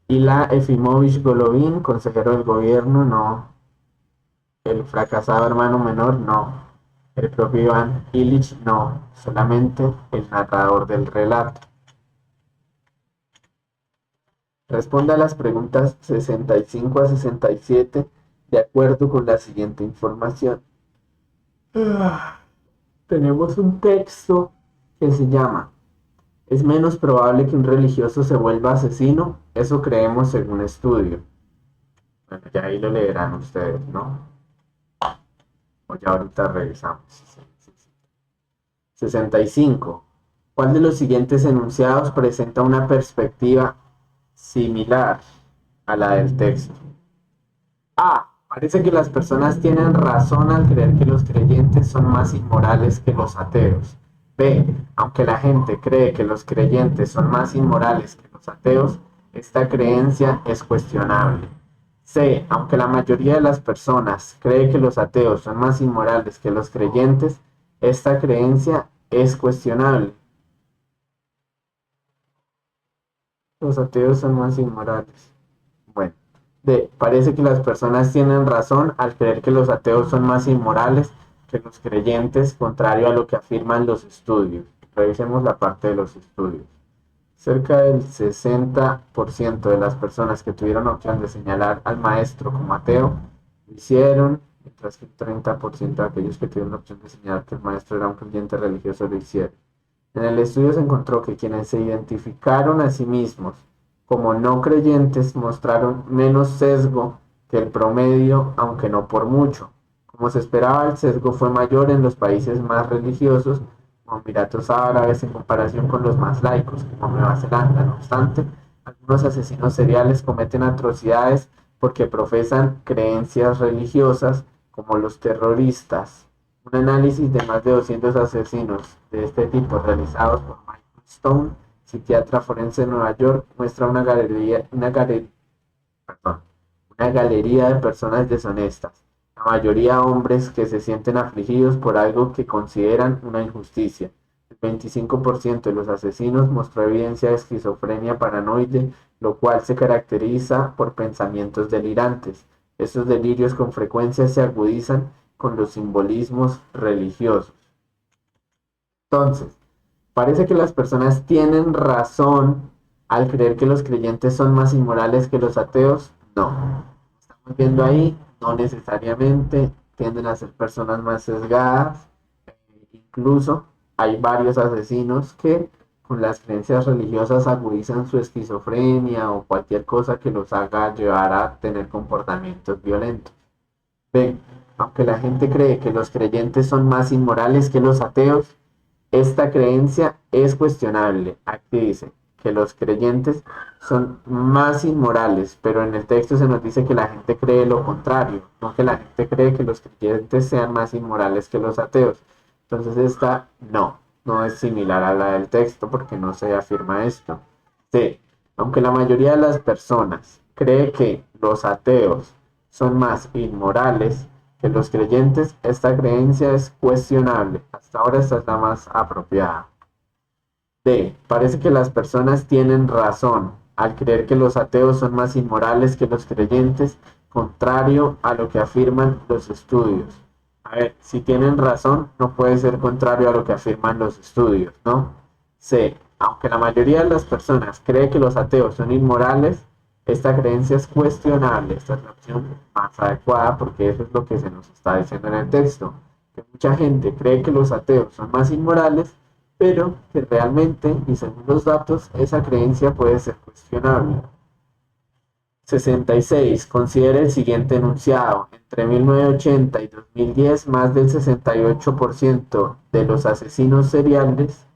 Ila Efimovich Golovin, consejero del gobierno, no. El fracasado hermano menor, no. El propio Iván Ilich, no. Solamente el narrador del relato. Responda a las preguntas 65 a 67 de acuerdo con la siguiente información. Tenemos un texto que se llama ¿Es menos probable que un religioso se vuelva asesino? Eso creemos según estudio. Bueno, ya ahí lo leerán ustedes, ¿no? O ya ahorita revisamos. 65. ¿Cuál de los siguientes enunciados presenta una perspectiva similar a la del texto? A. Parece que las personas tienen razón al creer que los creyentes son más inmorales que los ateos. B. Aunque la gente cree que los creyentes son más inmorales que los ateos, Esta creencia es cuestionable. C. Aunque la mayoría de las personas cree que los ateos son más inmorales que los creyentes, esta creencia es cuestionable. Los ateos son más inmorales. Bueno. D. Parece que las personas tienen razón al creer que los ateos son más inmorales que los creyentes, contrario a lo que afirman los estudios. Revisemos la parte de los estudios. Cerca del 60% de las personas que tuvieron opción de señalar al maestro como ateo lo hicieron, mientras que el 30% de aquellos que tuvieron opción de señalar que el maestro era un creyente religioso lo hicieron. En el estudio se encontró que quienes se identificaron a sí mismos como no creyentes mostraron menos sesgo que el promedio, aunque no por mucho. Como se esperaba, el sesgo fue mayor en los países más religiosos, como Emiratos Árabes, en comparación con los más laicos, como Nueva Zelanda. No obstante, algunos asesinos seriales cometen atrocidades porque profesan creencias religiosas, como los terroristas. Un análisis de más de 200 asesinos de este tipo realizados por Michael Stone, psiquiatra forense de Nueva York, muestra una galería de personas deshonestas, la mayoría hombres que se sienten afligidos por algo que consideran una injusticia. El 25% de los asesinos mostró evidencia de esquizofrenia paranoide, lo cual se caracteriza por pensamientos delirantes. Estos delirios con frecuencia se agudizan con los simbolismos religiosos. Entonces, parece que las personas tienen razón al creer que los creyentes son más inmorales que los ateos. No. Estamos viendo ahí, no necesariamente tienden a ser personas más sesgadas. Incluso hay varios asesinos que con las creencias religiosas agudizan su esquizofrenia o cualquier cosa que los haga llevar a tener comportamientos violentos. Ven, aunque la gente cree que los creyentes son más inmorales que los ateos, esta creencia es cuestionable. Aquí dice que los creyentes son más inmorales, pero en el texto se nos dice que la gente cree lo contrario, no que la gente cree que los creyentes sean más inmorales que los ateos. Entonces esta no es similar a la del texto porque no se afirma esto. C. Aunque la mayoría de las personas cree que los ateos son más inmorales que los creyentes, esta creencia es cuestionable. Hasta ahora esta es la más apropiada. D. Parece que las personas tienen razón al creer que los ateos son más inmorales que los creyentes, contrario a lo que afirman los estudios. A ver, si tienen razón, no puede ser contrario a lo que afirman los estudios, ¿no? C. Aunque la mayoría de las personas cree que los ateos son inmorales, esta creencia es cuestionable. Esta es la opción más adecuada porque eso es lo que se nos está diciendo en el texto. Que mucha gente cree que los ateos son más inmorales, pero que realmente, y según los datos, esa creencia puede ser cuestionable. 66. Considere el siguiente enunciado. Entre 1980 y 2010, más del 68% de los asesinos seriales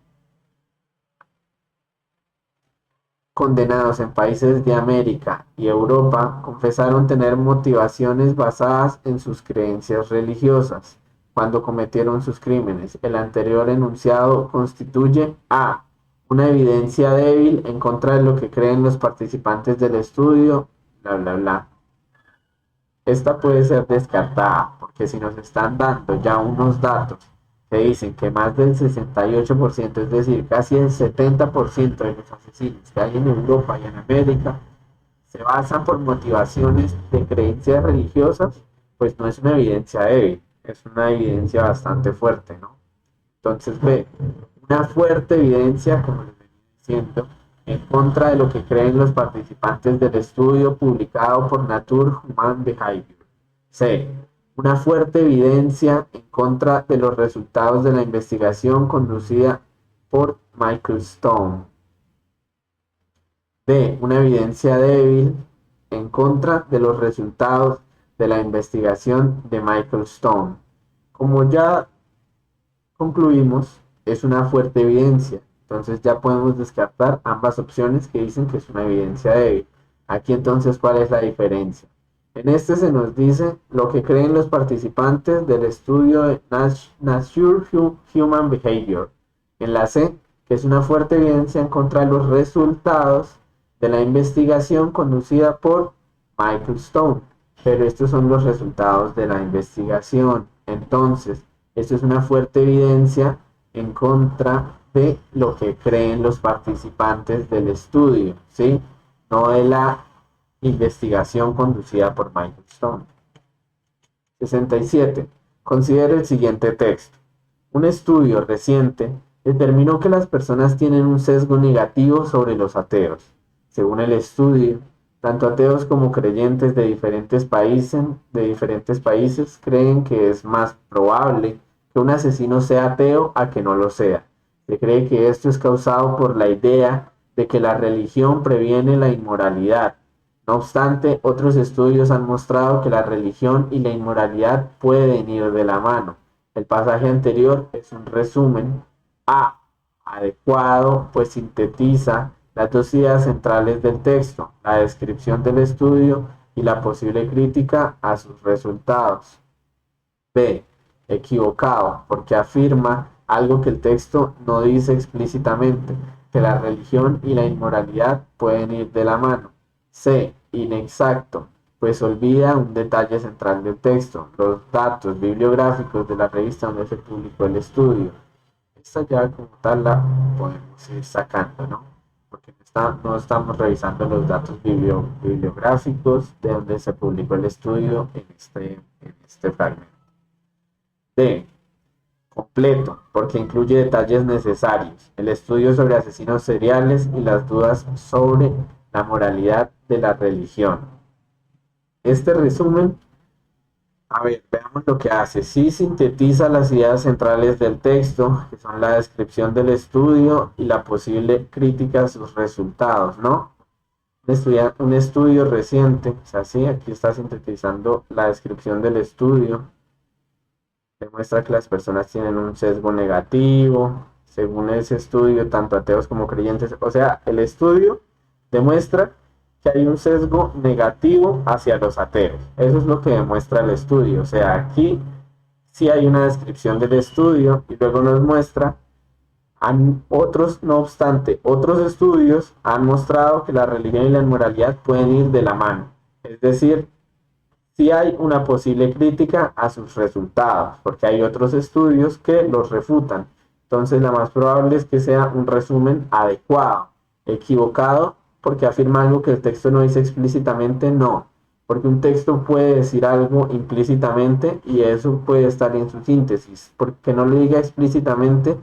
condenados en países de América y Europa confesaron tener motivaciones basadas en sus creencias religiosas cuando cometieron sus crímenes. El anterior enunciado constituye a. Una evidencia débil en contra de lo que creen los participantes del estudio, bla, bla, bla. Esta puede ser descartada porque si nos están dando ya unos datos que dicen que más del 68%, es decir, casi el 70% de los asesinos que hay en Europa y en América, se basan por motivaciones de creencias religiosas, pues no es una evidencia débil, es una evidencia bastante fuerte, ¿no? Entonces ve, una fuerte evidencia, como les venía diciendo, en contra de lo que creen los participantes del estudio publicado por Nature Human Behavior. C. Una fuerte evidencia en contra de los resultados de la investigación conducida por Michael Stone. D. Una evidencia débil en contra de los resultados de la investigación de Michael Stone. Como ya concluimos, es una fuerte evidencia. Entonces ya podemos descartar ambas opciones que dicen que es una evidencia débil. Aquí entonces, ¿cuál es la diferencia? En este se nos dice lo que creen los participantes del estudio de Nature Human Behavior. En la C, que es una fuerte evidencia en contra de los resultados de la investigación conducida por Michael Stone. Pero estos son los resultados de la investigación. Entonces, esto es una fuerte evidencia en contra de lo que creen los participantes del estudio, ¿sí? No de la investigación conducida por Michael Stone. 67. Considere el siguiente texto. Un estudio reciente determinó que las personas tienen un sesgo negativo sobre los ateos. Según el estudio, tanto ateos como creyentes de diferentes países creen que es más probable que un asesino sea ateo a que no lo sea. Se cree que esto es causado por la idea de que la religión previene la inmoralidad. No obstante, otros estudios han mostrado que la religión y la inmoralidad pueden ir de la mano. El pasaje anterior es un resumen adecuado, pues sintetiza las dos ideas centrales del texto, la descripción del estudio y la posible crítica a sus resultados. B. Equivocado, porque afirma algo que el texto no dice explícitamente, que la religión y la inmoralidad pueden ir de la mano. C. Inexacto, pues olvida un detalle central del texto, los datos bibliográficos de la revista donde se publicó el estudio. Esta ya como tal la podemos ir sacando, ¿no? Porque no estamos revisando los datos bibliográficos de donde se publicó el estudio en este fragmento. D. Completo, porque incluye detalles necesarios, el estudio sobre asesinos seriales y las dudas sobre la moralidad de la religión. Este resumen, a ver, veamos lo que hace. Sí sintetiza las ideas centrales del texto, que son la descripción del estudio y la posible crítica a sus resultados, ¿no? Un estudio reciente, o sea, sí, aquí está sintetizando la descripción del estudio. Demuestra que las personas tienen un sesgo negativo, según ese estudio, tanto ateos como creyentes. O sea, el estudio demuestra que hay un sesgo negativo hacia los ateos. Eso es lo que demuestra el estudio. O sea, aquí sí hay una descripción del estudio y luego nos muestra otros, no obstante, otros estudios han mostrado que la religión y la inmoralidad pueden ir de la mano. Es decir, sí hay una posible crítica a sus resultados, porque hay otros estudios que los refutan. Entonces, la más probable es que sea un resumen adecuado. Equivocado, porque afirma algo que el texto no dice explícitamente, no. Porque un texto puede decir algo implícitamente y eso puede estar en su síntesis. Porque no lo diga explícitamente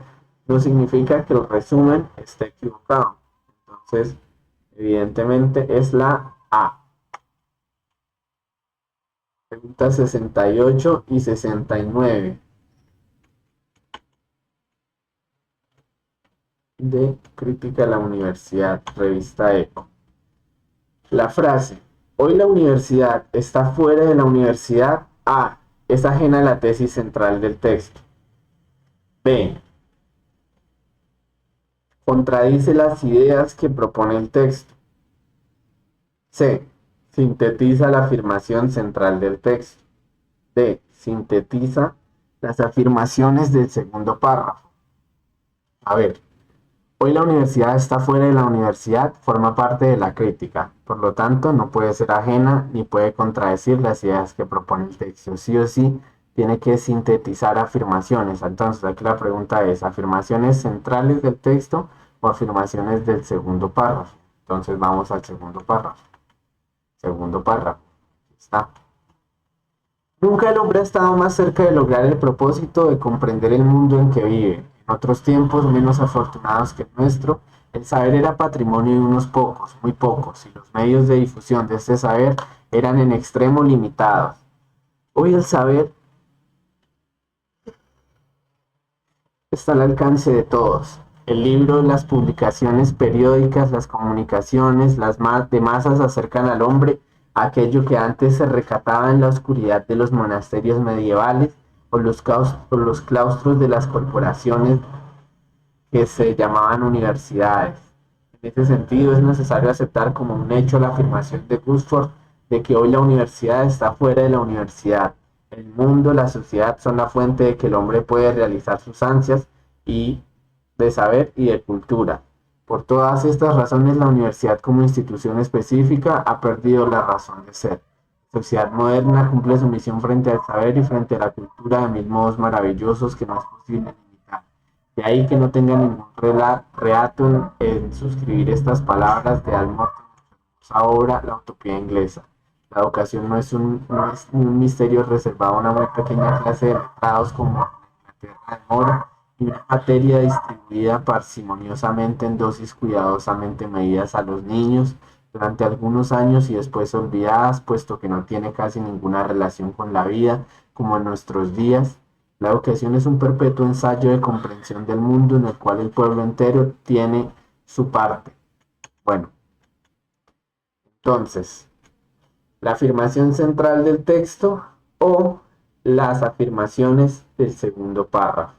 no significa que el resumen esté equivocado. Entonces, evidentemente es la A. Preguntas 68 y 69 de Crítica a la Universidad, revista ECO. La frase, hoy la universidad está fuera de la universidad, A, es ajena a la tesis central del texto. B, contradice las ideas que propone el texto. C, sintetiza la afirmación central del texto. D, sintetiza las afirmaciones del segundo párrafo. A ver, hoy la universidad está fuera de la universidad, forma parte de la crítica, por lo tanto no puede ser ajena ni puede contradecir las ideas que propone el texto. Sí o sí tiene que sintetizar afirmaciones. Entonces aquí la pregunta es, ¿afirmaciones centrales del texto o afirmaciones del segundo párrafo? Entonces vamos al segundo párrafo. Segundo párrafo. Aquí está. Nunca el hombre ha estado más cerca de lograr el propósito de comprender el mundo en que vive. En otros tiempos menos afortunados que el nuestro, el saber era patrimonio de unos pocos, muy pocos, y los medios de difusión de este saber eran en extremo limitados. Hoy el saber está al alcance de todos. El libro, las publicaciones periódicas, las comunicaciones, de masas acercan al hombre a aquello que antes se recataba en la oscuridad de los monasterios medievales o los claustros de las corporaciones que se llamaban universidades. En ese sentido, es necesario aceptar como un hecho la afirmación de Gusford de que hoy la universidad está fuera de la universidad. El mundo, la sociedad son la fuente de que el hombre puede realizar sus ansias y de saber y de cultura. Por todas estas razones, la universidad como institución específica ha perdido la razón de ser. La sociedad moderna cumple su misión frente al saber y frente a la cultura de mil modos maravillosos que no es posible limitar. De ahí que no tenga ningún reato en suscribir estas palabras de Almort en su obra La Utopía Inglesa. La educación no es un misterio reservado a una muy pequeña clase de letrados como la Inglaterra de Moro, y una materia distribuida parsimoniosamente en dosis cuidadosamente medidas a los niños durante algunos años y después olvidadas, puesto que no tiene casi ninguna relación con la vida, como en nuestros días. La educación es un perpetuo ensayo de comprensión del mundo en el cual el pueblo entero tiene su parte. Bueno, entonces, la afirmación central del texto o las afirmaciones del segundo párrafo.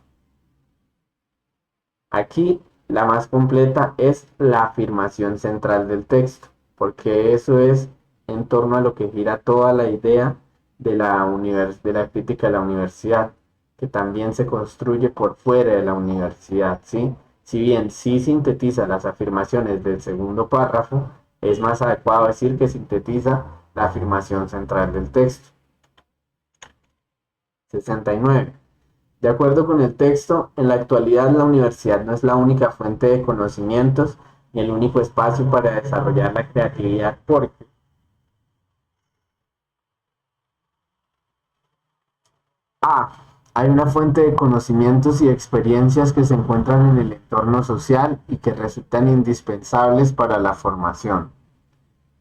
Aquí la más completa es la afirmación central del texto, porque eso es en torno a lo que gira toda la idea de la crítica de la universidad, que también se construye por fuera de la universidad, ¿sí? Si bien sí sintetiza las afirmaciones del segundo párrafo, es más adecuado decir que sintetiza la afirmación central del texto. 69. De acuerdo con el texto, en la actualidad la universidad no es la única fuente de conocimientos ni el único espacio para desarrollar la creatividad, porque A. Hay una fuente de conocimientos y experiencias que se encuentran en el entorno social y que resultan indispensables para la formación.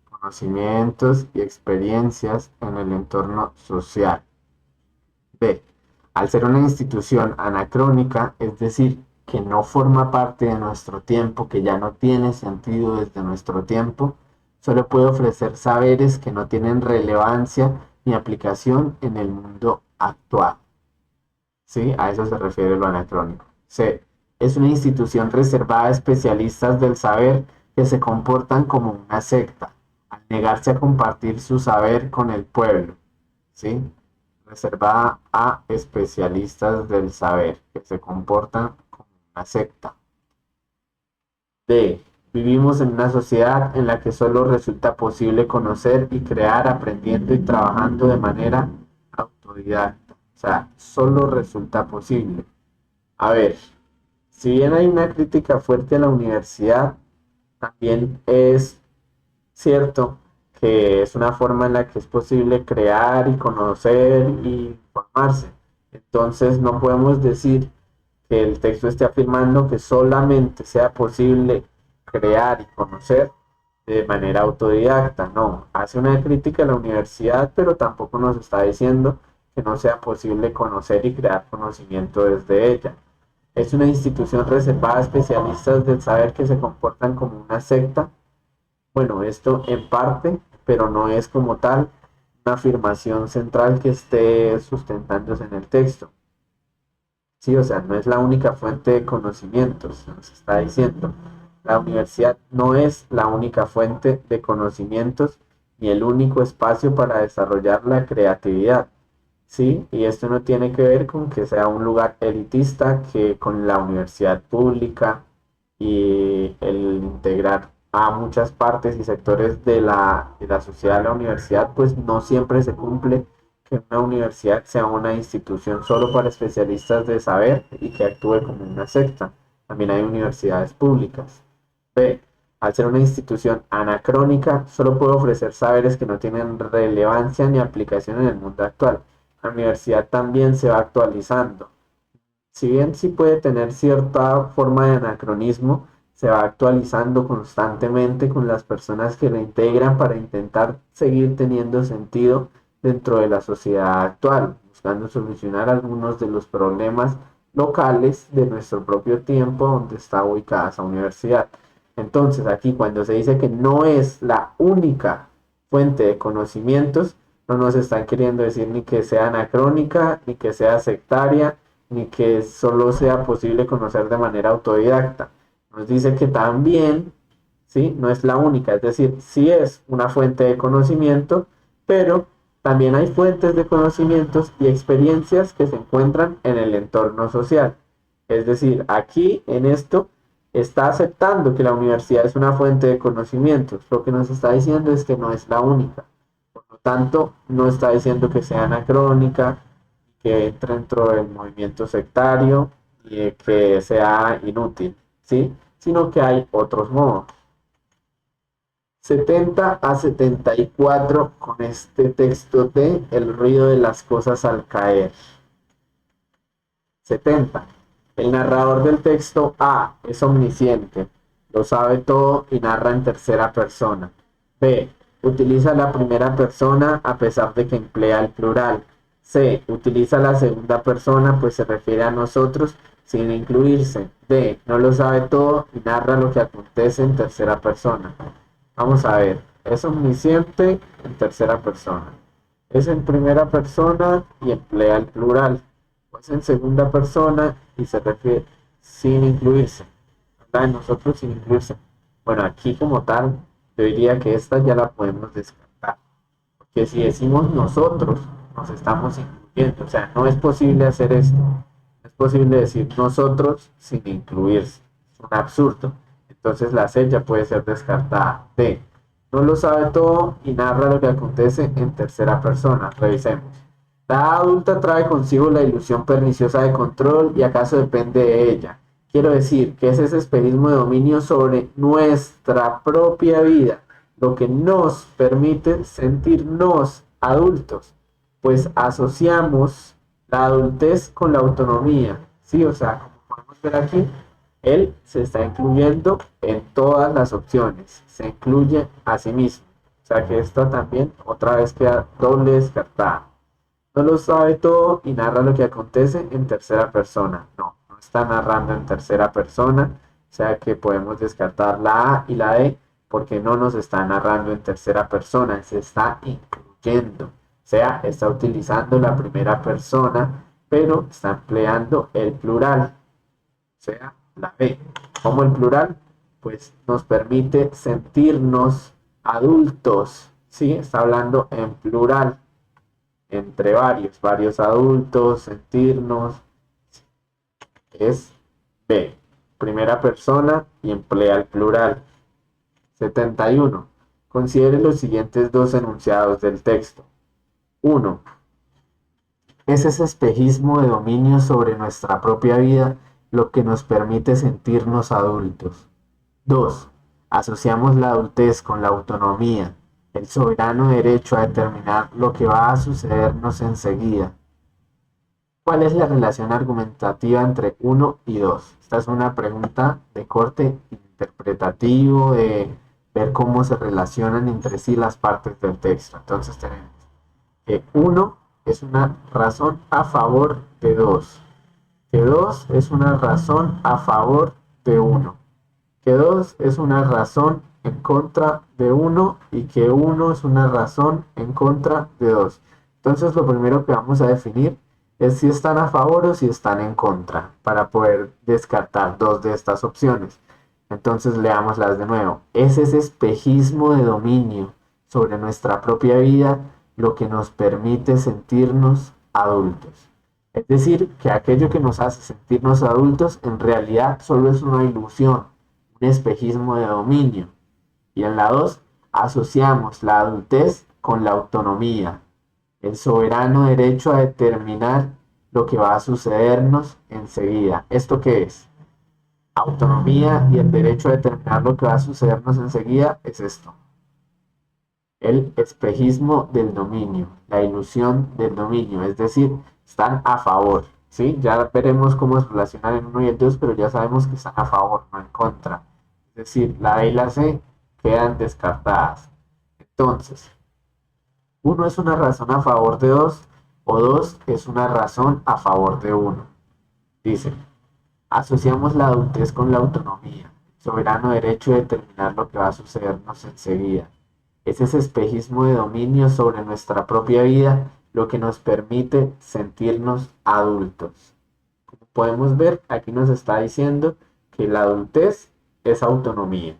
Conocimientos y experiencias en el entorno social. B. Al ser una institución anacrónica, es decir, que no forma parte de nuestro tiempo, que ya no tiene sentido desde nuestro tiempo, solo puede ofrecer saberes que no tienen relevancia ni aplicación en el mundo actual. ¿Sí? A eso se refiere lo anacrónico. C. Es una institución reservada a especialistas del saber que se comportan como una secta, al negarse a compartir su saber con el pueblo. ¿Sí? Reservada a especialistas del saber que se comportan como una secta. D. Vivimos en una sociedad en la que solo resulta posible conocer y crear aprendiendo y trabajando de manera autodidacta. O sea, solo resulta posible. A ver, si bien hay una crítica fuerte a la universidad, también es cierto que es una forma en la que es posible crear y conocer y formarse. Entonces no podemos decir que el texto esté afirmando que solamente sea posible crear y conocer de manera autodidacta. No, hace una crítica a la universidad, pero tampoco nos está diciendo que no sea posible conocer y crear conocimiento desde ella. Es una institución reservada a especialistas del saber que se comportan como una secta. Bueno, esto en parte, pero no es como tal una afirmación central que esté sustentándose en el texto. Sí, o sea, no es la única fuente de conocimientos, nos está diciendo. La universidad no es la única fuente de conocimientos ni el único espacio para desarrollar la creatividad. Sí, y esto no tiene que ver con que sea un lugar elitista, que con la universidad pública y el integrar a muchas partes y sectores de la sociedad de la universidad, pues no siempre se cumple que una universidad sea una institución solo para especialistas de saber y que actúe como una secta. También hay universidades públicas. B. Al ser una institución anacrónica, solo puede ofrecer saberes que no tienen relevancia ni aplicación en el mundo actual. La universidad también se va actualizando. Si bien sí puede tener cierta forma de anacronismo, se va actualizando constantemente con las personas que la integran para intentar seguir teniendo sentido dentro de la sociedad actual, buscando solucionar algunos de los problemas locales de nuestro propio tiempo donde está ubicada esa universidad. Entonces, aquí cuando se dice que no es la única fuente de conocimientos, no nos están queriendo decir ni que sea anacrónica, ni que sea sectaria, ni que solo sea posible conocer de manera autodidacta. Nos dice que también, ¿sí? No es la única, es decir, sí es una fuente de conocimiento, pero también hay fuentes de conocimientos y experiencias que se encuentran en el entorno social. Es decir, aquí en esto está aceptando que la universidad es una fuente de conocimientos. Lo que nos está diciendo es que no es la única. Por lo tanto, no está diciendo que sea anacrónica, que entre dentro del movimiento sectario y que sea inútil, ¿sí? Sino que hay otros modos. 70 a 74 con este texto de El ruido de las cosas al caer. 70. El narrador del texto A es omnisciente, lo sabe todo y narra en tercera persona. B. Utiliza la primera persona a pesar de que emplea el plural. C. Utiliza la segunda persona pues se refiere a nosotros sin incluirse. D. No lo sabe todo y narra lo que acontece en tercera persona. Vamos a ver. Es omnisciente en tercera persona. Es en primera persona y emplea el plural. Pues en segunda persona y se refiere sin incluirse. Habla de nosotros sin incluirse. Bueno, aquí como tal, yo diría que esta ya la podemos descartar. Porque si decimos nosotros, nos estamos incluyendo. O sea, no es posible hacer esto. No es posible decir nosotros sin incluirse. Es un absurdo. Entonces la C ya puede ser descartada. D. No lo sabe todo y narra lo que acontece en tercera persona. Revisemos. La edad adulta trae consigo la ilusión perniciosa de control y acaso depende de ella. Quiero decir que es ese espejismo de dominio sobre nuestra propia vida, lo que nos permite sentirnos adultos, pues asociamos la adultez con la autonomía. Sí, o sea, como podemos ver aquí, él se está incluyendo en todas las opciones, se incluye a sí mismo. O sea que esta también otra vez queda doble descartada. No lo sabe todo y narra lo que acontece en tercera persona. No, no está narrando en tercera persona, o sea que podemos descartar la A y la D porque no nos está narrando en tercera persona, se está incluyendo. O sea, está utilizando la primera persona, pero está empleando el plural, o sea, la B. Como el plural, pues nos permite sentirnos adultos, ¿sí? Está hablando en plural entre varios adultos, sentirnos, es B, primera persona y emplea el plural. 71. Considere los siguientes dos enunciados del texto. 1. Es ese espejismo de dominio sobre nuestra propia vida lo que nos permite sentirnos adultos. 2. Asociamos la adultez con la autonomía, el soberano derecho a determinar lo que va a sucedernos enseguida. ¿Cuál es la relación argumentativa entre uno y 2? Esta es una pregunta de corte interpretativo, de ver cómo se relacionan entre sí las partes del texto. Entonces tenemos que 1 es una razón a favor de 2, que 2 es una razón a favor de 1, que 2 es una razón en contra de 1 y que 1 es una razón en contra de 2. Entonces lo primero que vamos a definir es si están a favor o si están en contra para poder descartar dos de estas opciones. Entonces leámoslas de nuevo. Es ese espejismo de dominio sobre nuestra propia vida lo que nos permite sentirnos adultos. Es decir, que aquello que nos hace sentirnos adultos en realidad solo es una ilusión, un espejismo de dominio. Y en la 2 asociamos la adultez con la autonomía, el soberano derecho a determinar lo que va a sucedernos enseguida. ¿Esto qué es? Autonomía y el derecho a determinar lo que va a sucedernos enseguida es esto. El espejismo del dominio, la ilusión del dominio, es decir, están a favor, ¿sí? Ya veremos cómo se relacionan el 1 y el 2, pero ya sabemos que están a favor, no en contra. Es decir, la D y la C quedan descartadas. Entonces, 1 es una razón a favor de 2 o 2 es una razón a favor de 1. Dice, asociamos la adultez con la autonomía, soberano derecho de determinar lo que va a sucedernos enseguida. Es ese espejismo de dominio sobre nuestra propia vida lo que nos permite sentirnos adultos. Como podemos ver, aquí nos está diciendo que la adultez es autonomía.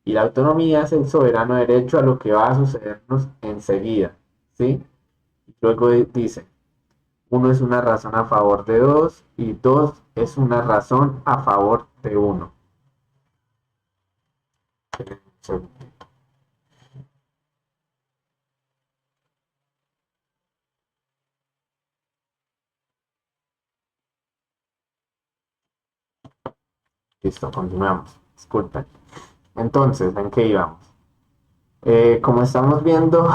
Y la autonomía es el soberano derecho a lo que va a sucedernos enseguida. ¿Sí? Luego dice, 1 es una razón a favor de 2 y 2 es una razón a favor de 1. Esperen un segundo. Listo, continuamos. Disculpen. Entonces, ¿en qué íbamos? Como estamos viendo,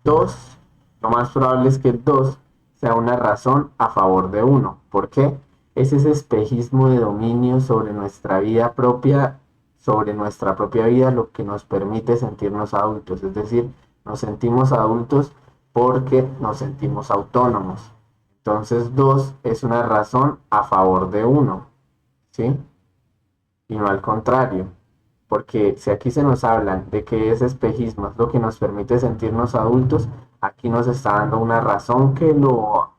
2, lo más probable es que el 2 sea una razón a favor de uno. ¿Por qué? Es ese espejismo de dominio sobre nuestra vida propia, sobre nuestra propia vida, lo que nos permite sentirnos adultos. Es decir, nos sentimos adultos porque nos sentimos autónomos. Entonces, 2 es una razón a favor de uno, ¿sí? Y no al contrario. Porque si aquí se nos habla de que ese espejismo es lo que nos permite sentirnos adultos, aquí nos está dando una razón que lo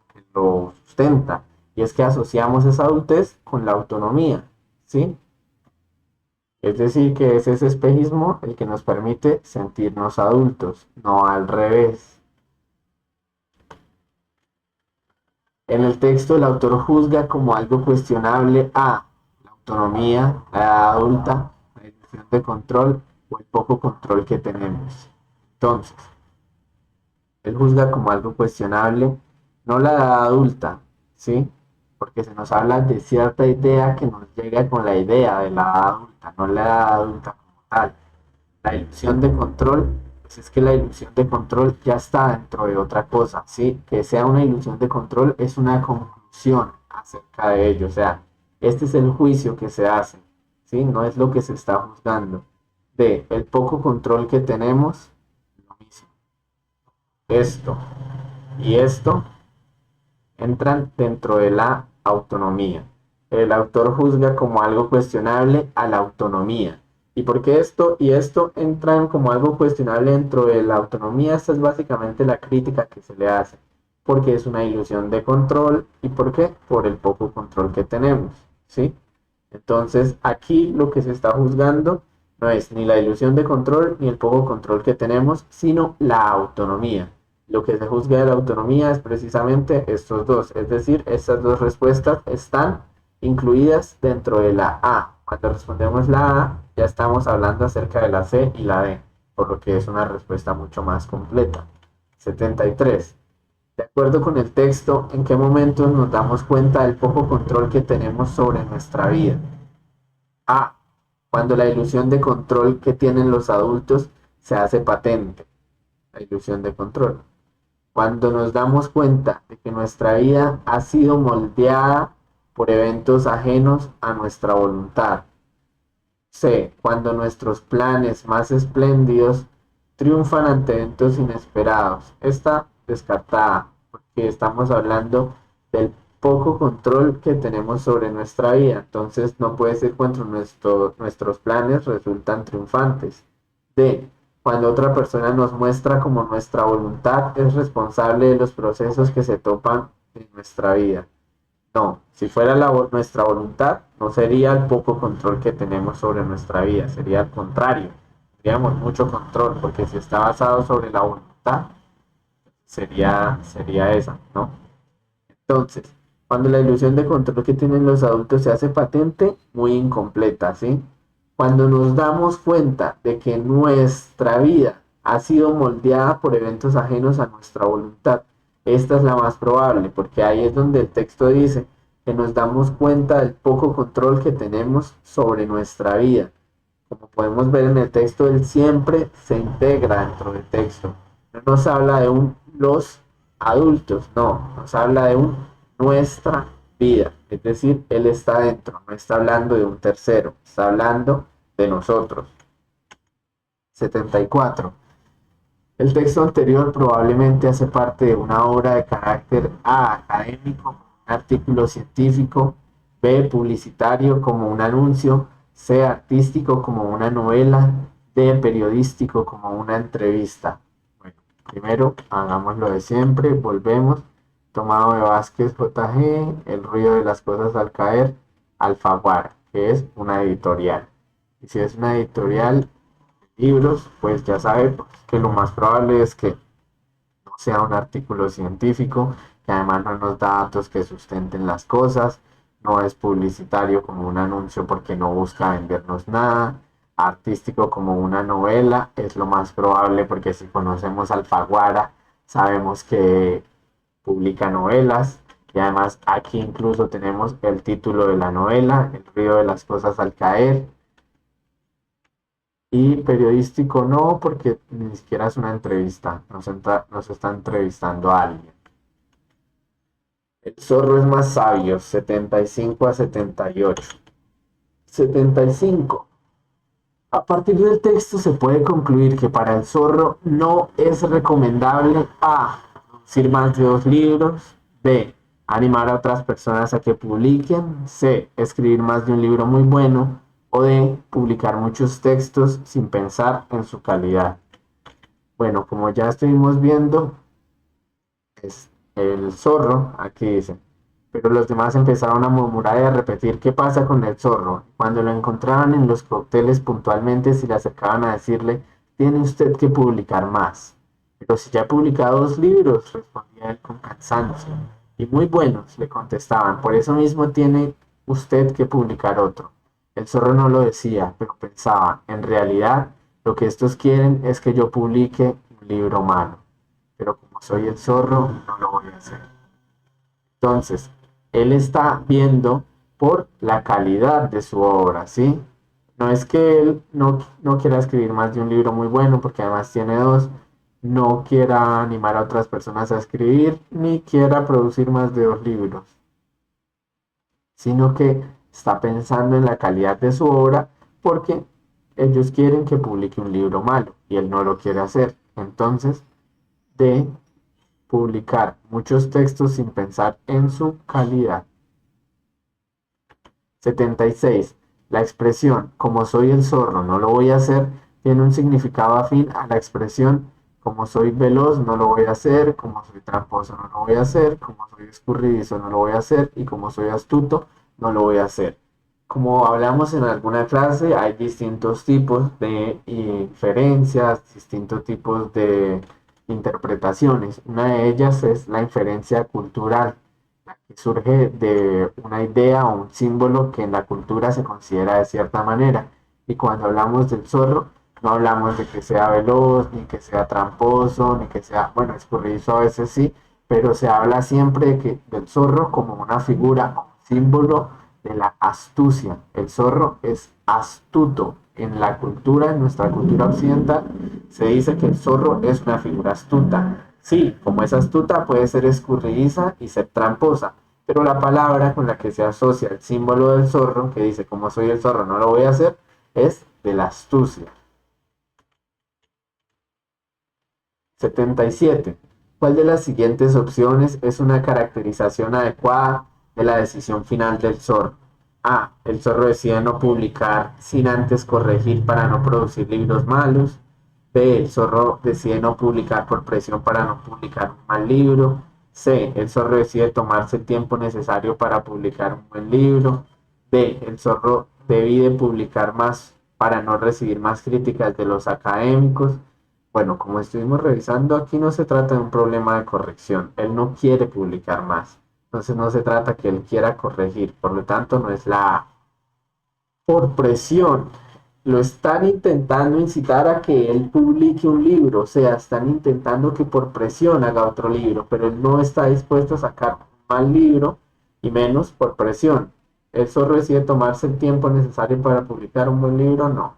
sustenta. Y es que asociamos esa adultez con la autonomía, ¿sí? Es decir, que es ese espejismo el que nos permite sentirnos adultos, no al revés. En el texto el autor juzga como algo cuestionable a la autonomía, la edad adulta, la ilusión de control o el poco control que tenemos. Entonces, él juzga como algo cuestionable no la edad adulta, ¿sí? Porque se nos habla de cierta idea que nos llega con la idea de la edad adulta, no la edad adulta como tal. La ilusión de control, pues es que la ilusión de control ya está dentro de otra cosa, ¿sí? Que sea una ilusión de control es una conclusión acerca de ello, o sea, este es el juicio que se hace, ¿sí? No es lo que se está juzgando. De el poco control que tenemos, lo mismo. Esto y esto entran dentro de la autonomía. El autor juzga como algo cuestionable a la autonomía. ¿Y por qué esto y esto entran como algo cuestionable dentro de la autonomía? Esta es básicamente la crítica que se le hace. Porque es una ilusión de control. ¿Y por qué? Por el poco control que tenemos. ¿Sí? Entonces, aquí lo que se está juzgando no es ni la ilusión de control ni el poco control que tenemos, sino la autonomía. Lo que se juzga de la autonomía es precisamente estos dos, es decir, estas dos respuestas están incluidas dentro de la A. Cuando respondemos la A, ya estamos hablando acerca de la C y la D, por lo que es una respuesta mucho más completa. 73. De acuerdo con el texto, ¿en qué momento nos damos cuenta del poco control que tenemos sobre nuestra vida? A. Cuando la ilusión de control que tienen los adultos se hace patente. La ilusión de control. Cuando nos damos cuenta de que nuestra vida ha sido moldeada por eventos ajenos a nuestra voluntad. C. Cuando nuestros planes más espléndidos triunfan ante eventos inesperados. Esta descartada, porque estamos hablando del poco control que tenemos sobre nuestra vida. Entonces no puede ser cuando nuestros planes resultan triunfantes. D. Cuando otra persona nos muestra como nuestra voluntad es responsable de los procesos que se topan en nuestra vida. No, si fuera nuestra voluntad, no sería el poco control que tenemos sobre nuestra vida, sería al contrario, tendríamos mucho control, porque si está basado sobre la voluntad, sería esa, ¿no? Entonces, cuando la ilusión de control que tienen los adultos se hace patente, muy incompleta, ¿sí? Cuando nos damos cuenta de que nuestra vida ha sido moldeada por eventos ajenos a nuestra voluntad, esta es la más probable, porque ahí es donde el texto dice que nos damos cuenta del poco control que tenemos sobre nuestra vida. Como podemos ver en el texto, él siempre se integra dentro del texto. No nos habla de un los adultos, no, nos habla de un nuestra vida. Es decir, él está dentro, no está hablando de un tercero, está hablando de nosotros. 74. El texto anterior probablemente hace parte de una obra de carácter A académico, un artículo científico, B publicitario como un anuncio, C artístico como una novela, D periodístico como una entrevista. Bueno, primero hagamos lo de siempre, volvemos. Tomado de Vázquez JG, El ruido de las cosas al caer, Alfaguara, que es una editorial. Y si es una editorial, libros, pues ya sabe pues, que lo más probable es que no sea un artículo científico, que además no nos da datos que sustenten las cosas, no es publicitario como un anuncio porque no busca vendernos nada, artístico como una novela, es lo más probable porque si conocemos a Alfaguara, sabemos que publica novelas y además aquí incluso tenemos el título de la novela, El río de las cosas al caer. Y periodístico no, porque ni siquiera es una entrevista, nos está entrevistando a alguien. El zorro es más sabio, 75 a 78. 75. A partir del texto se puede concluir que para el zorro no es recomendable A. Producir más de 2 libros. B. Animar a otras personas a que publiquen. C. Escribir más de un libro muy bueno. O D. Publicar muchos textos sin pensar en su calidad. Bueno, como ya estuvimos viendo, es el zorro, aquí dice. Pero los demás empezaron a murmurar y a repetir qué pasa con el zorro. Cuando lo encontraban en los cócteles puntualmente se le acercaban a decirle, tiene usted que publicar más. Pero si ya ha publicado 2 libros, respondía él con cansancio. Y muy buenos, le contestaban, por eso mismo tiene usted que publicar otro. El zorro no lo decía, pero pensaba, en realidad, lo que estos quieren es que yo publique un libro malo. Pero como soy el zorro, no lo voy a hacer. Entonces, él está viendo por la calidad de su obra, ¿sí? No es que él no quiera escribir más de un libro muy bueno, porque además tiene 2, no quiera animar a otras personas a escribir, ni quiera producir más de 2 libros, sino que está pensando en la calidad de su obra porque ellos quieren que publique un libro malo y él no lo quiere hacer. Entonces, de publicar muchos textos sin pensar en su calidad. 76. La expresión como soy el zorro no lo voy a hacer tiene un significado afín a la expresión como soy veloz no lo voy a hacer, como soy tramposo no lo voy a hacer, como soy escurridizo no lo voy a hacer y como soy astuto no lo voy a hacer. Como hablamos en alguna clase, hay distintos tipos de inferencias, distintos tipos de interpretaciones. Una de ellas es la inferencia cultural, que surge de una idea o un símbolo que en la cultura se considera de cierta manera. Y cuando hablamos del zorro, no hablamos de que sea veloz, ni que sea tramposo, ni que sea, bueno, escurridizo a veces sí, pero se habla siempre del zorro como una figura, como símbolo de la astucia. El zorro es astuto. En la cultura, en nuestra cultura occidental, se dice que el zorro es una figura astuta. Sí, como es astuta, puede ser escurridiza y ser tramposa, pero la palabra con la que se asocia el símbolo del zorro, que dice como soy el zorro no lo voy a hacer, es de la astucia. 77. ¿Cuál de las siguientes opciones es una caracterización adecuada de la decisión final del zorro? A. El zorro decide no publicar sin antes corregir para no producir libros malos. B. El zorro decide no publicar por presión para no publicar un mal libro. C. El zorro decide tomarse el tiempo necesario para publicar un buen libro. D. El zorro debe publicar más para no recibir más críticas de los académicos. Bueno, como estuvimos revisando, aquí no se trata de un problema de corrección. Él no quiere publicar más. Entonces no se trata que él quiera corregir. Por lo tanto, no es la A. Por presión. Lo están intentando incitar a que él publique un libro. O sea, están intentando que por presión haga otro libro. Pero él no está dispuesto a sacar un mal libro y menos por presión. ¿El zorro decide tomarse el tiempo necesario para publicar un buen libro? No.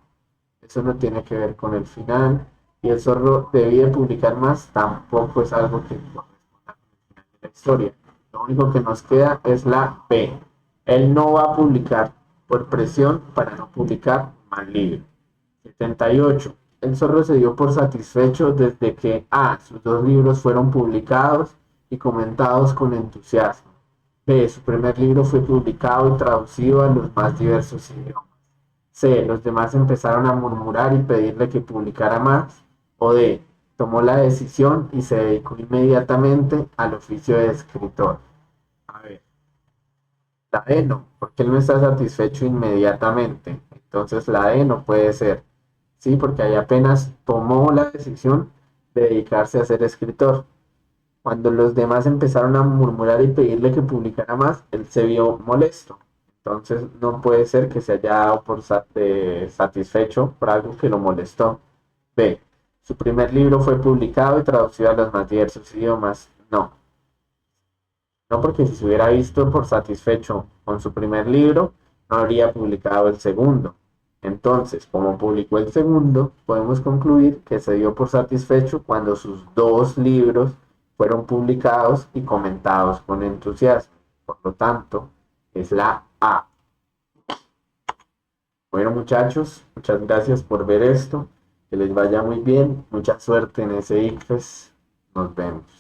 Eso no tiene que ver con el final. Y el zorro debía publicar más, tampoco es algo que corresponda con el final de la historia. Lo único que nos queda es la B. Él no va a publicar por presión para no publicar mal libro. 78. El zorro se dio por satisfecho desde que A. Sus 2 libros fueron publicados y comentados con entusiasmo. B. Su primer libro fue publicado y traducido a los más diversos idiomas. C. Los demás empezaron a murmurar y pedirle que publicara más. O D. Tomó la decisión y se dedicó inmediatamente al oficio de escritor. A ver, la D no, porque él no está satisfecho inmediatamente. Entonces la D no puede ser. Sí, porque ahí apenas tomó la decisión de dedicarse a ser escritor. Cuando los demás empezaron a murmurar y pedirle que publicara más, él se vio molesto. Entonces no puede ser que se haya dado por satisfecho por algo que lo molestó. B. Su primer libro fue publicado y traducido a los más diversos idiomas. No, no, porque si se hubiera visto por satisfecho con su primer libro, no habría publicado el segundo. Entonces, como publicó el segundo, podemos concluir que se dio por satisfecho cuando sus dos libros fueron publicados y comentados con entusiasmo. Por lo tanto, es la A. Bueno, muchachos, muchas gracias por ver esto. Que les vaya muy bien. Mucha suerte en ese ICFES. Nos vemos.